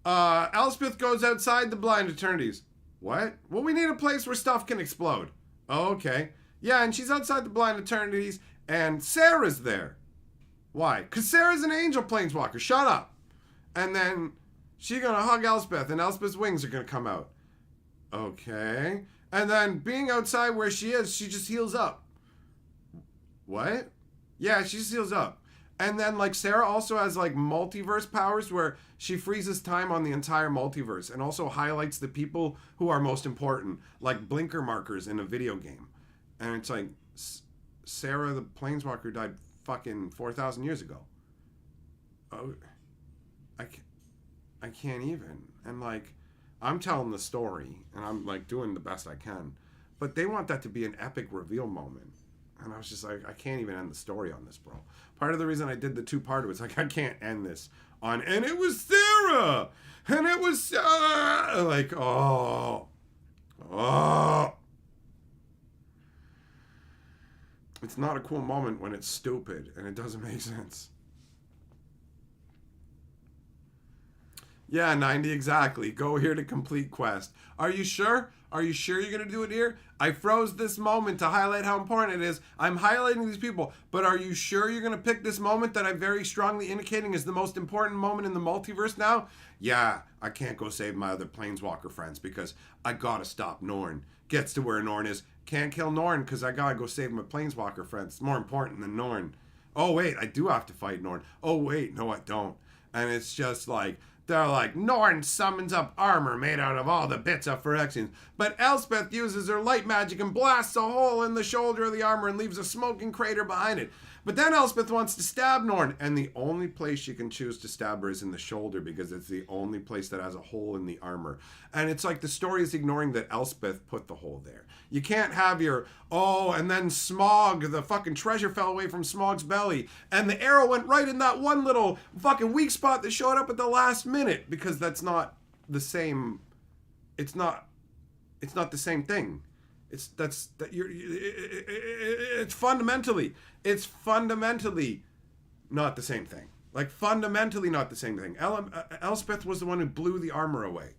Elspeth goes outside the blind eternities. What? Well, we need a place where stuff can explode. Oh, okay. Yeah, and she's outside the blind eternities, and Sarah's there. Why? Because Sarah's an angel planeswalker. Shut up. And then She's gonna hug Elspeth, and Elspeth's wings are gonna come out. Okay. And then being outside where she is, she just heals up. What? Yeah, she just heals up. And then, like, Sarah also has, like, multiverse powers where she freezes time on the entire multiverse and also highlights the people who are most important, like blinker markers in a video game. And it's like, Sarah the Planeswalker died fucking 4,000 years ago. Oh, I can't even. And, like, I'm telling the story, and I'm, like, doing the best I can. But they want that to be an epic reveal moment. And I was just like, I can't even end the story on this, bro. Part of the reason I did the two-parter was like, I can't end this on, and it was Sarah! And it was Sarah! Like, oh. It's not a cool moment when it's stupid and it doesn't make sense. Yeah, 90 exactly. Go here to complete quest. Are you sure? Are you sure you're going to do it here? I froze this moment to highlight how important it is. I'm highlighting these people, but are you sure you're going to pick this moment that I'm very strongly indicating is the most important moment in the multiverse now? Yeah, I can't go save my other Planeswalker friends because I got to stop Norn. Gets to where Norn is. Can't kill Norn because I got to go save my Planeswalker friends. It's more important than Norn. Oh, wait, I do have to fight Norn. Oh, wait, no, I don't. And it's just like, they're like, Norn summons up armor made out of all the bits of Phyrexians. But Elspeth uses her light magic and blasts a hole in the shoulder of the armor and leaves a smoking crater behind it. But then Elspeth wants to stab Norn, and the only place she can choose to stab her is in the shoulder because it's the only place that has a hole in the armor. And it's like the story is ignoring that Elspeth put the hole there. You can't have your, oh, and then Smog, the fucking treasure fell away from Smog's belly, and the arrow went right in that one little fucking weak spot that showed up at the last minute, because that's not the same, it's not the same thing. It's fundamentally not the same thing. Like, fundamentally not the same thing. Elspeth was the one who blew the armor away.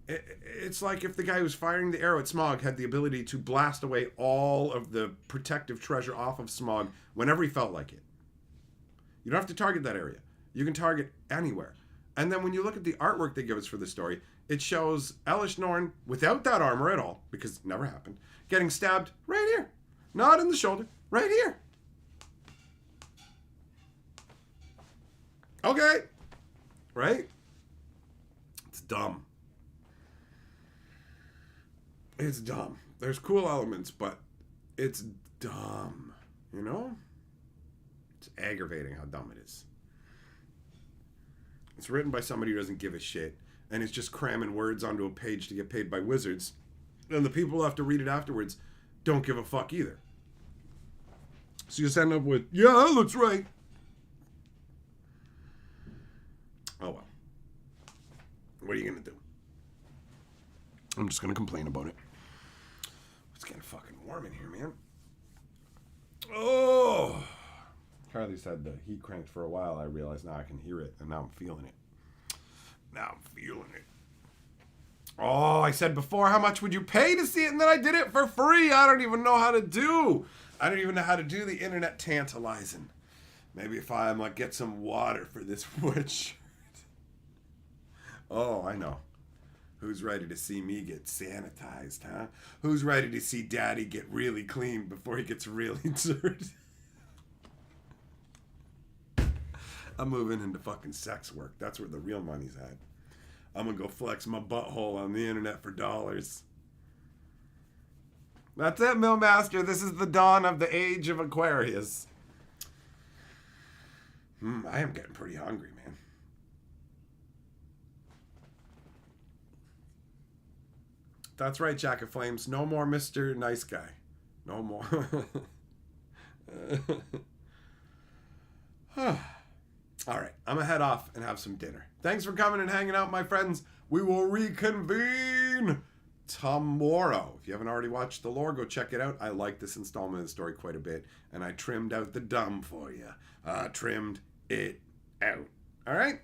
It's like if the guy who's firing the arrow at Smog had the ability to blast away all of the protective treasure off of Smog whenever he felt like it. You don't have to target that area. You can target anywhere. And then when you look at the artwork they give us for the story, it shows Elish Norn without that armor at all, because it never happened, getting stabbed right here. Not in the shoulder, right here. Okay. Right? It's dumb. It's dumb. There's cool elements, but it's dumb. You know? It's aggravating how dumb it is. It's written by somebody who doesn't give a shit, and it's just cramming words onto a page to get paid by wizards. And the people who have to read it afterwards don't give a fuck either. So you just end up with, yeah, that's right. Oh well. What are you going to do? I'm just going to complain about it. It's getting fucking warm in here, man. Oh. Carly said the heat cranked for a while. I realized now I can hear it, and now I'm feeling it. Oh, I said before, how much would you pay to see it? And then I did it for free. I don't even know how to do. I don't even know how to do the internet tantalizing. Maybe if I like get some water for this wood shirt. Oh, I know. Who's ready to see me get sanitized, huh? Who's ready to see Daddy get really clean before he gets really dirty? I'm moving into fucking sex work. That's where the real money's at. I'm gonna go flex my butthole on the internet for dollars. That's it, Millmaster. This is the dawn of the age of Aquarius. I am getting pretty hungry, man. That's right, Jack of Flames. No more Mr. Nice Guy. No more. All right, I'm going to head off and have some dinner. Thanks for coming and hanging out, my friends. We will reconvene tomorrow. If you haven't already watched the lore, go check it out. I like this installment of the story quite a bit, and I trimmed out the dumb for you. Trimmed it out. All right?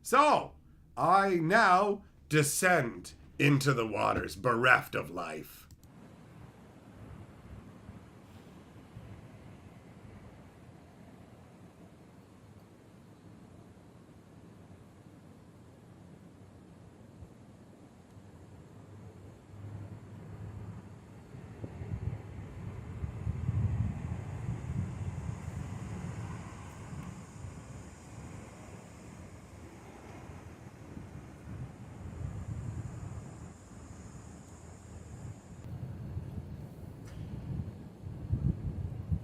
So, I now descend into the waters, bereft of life.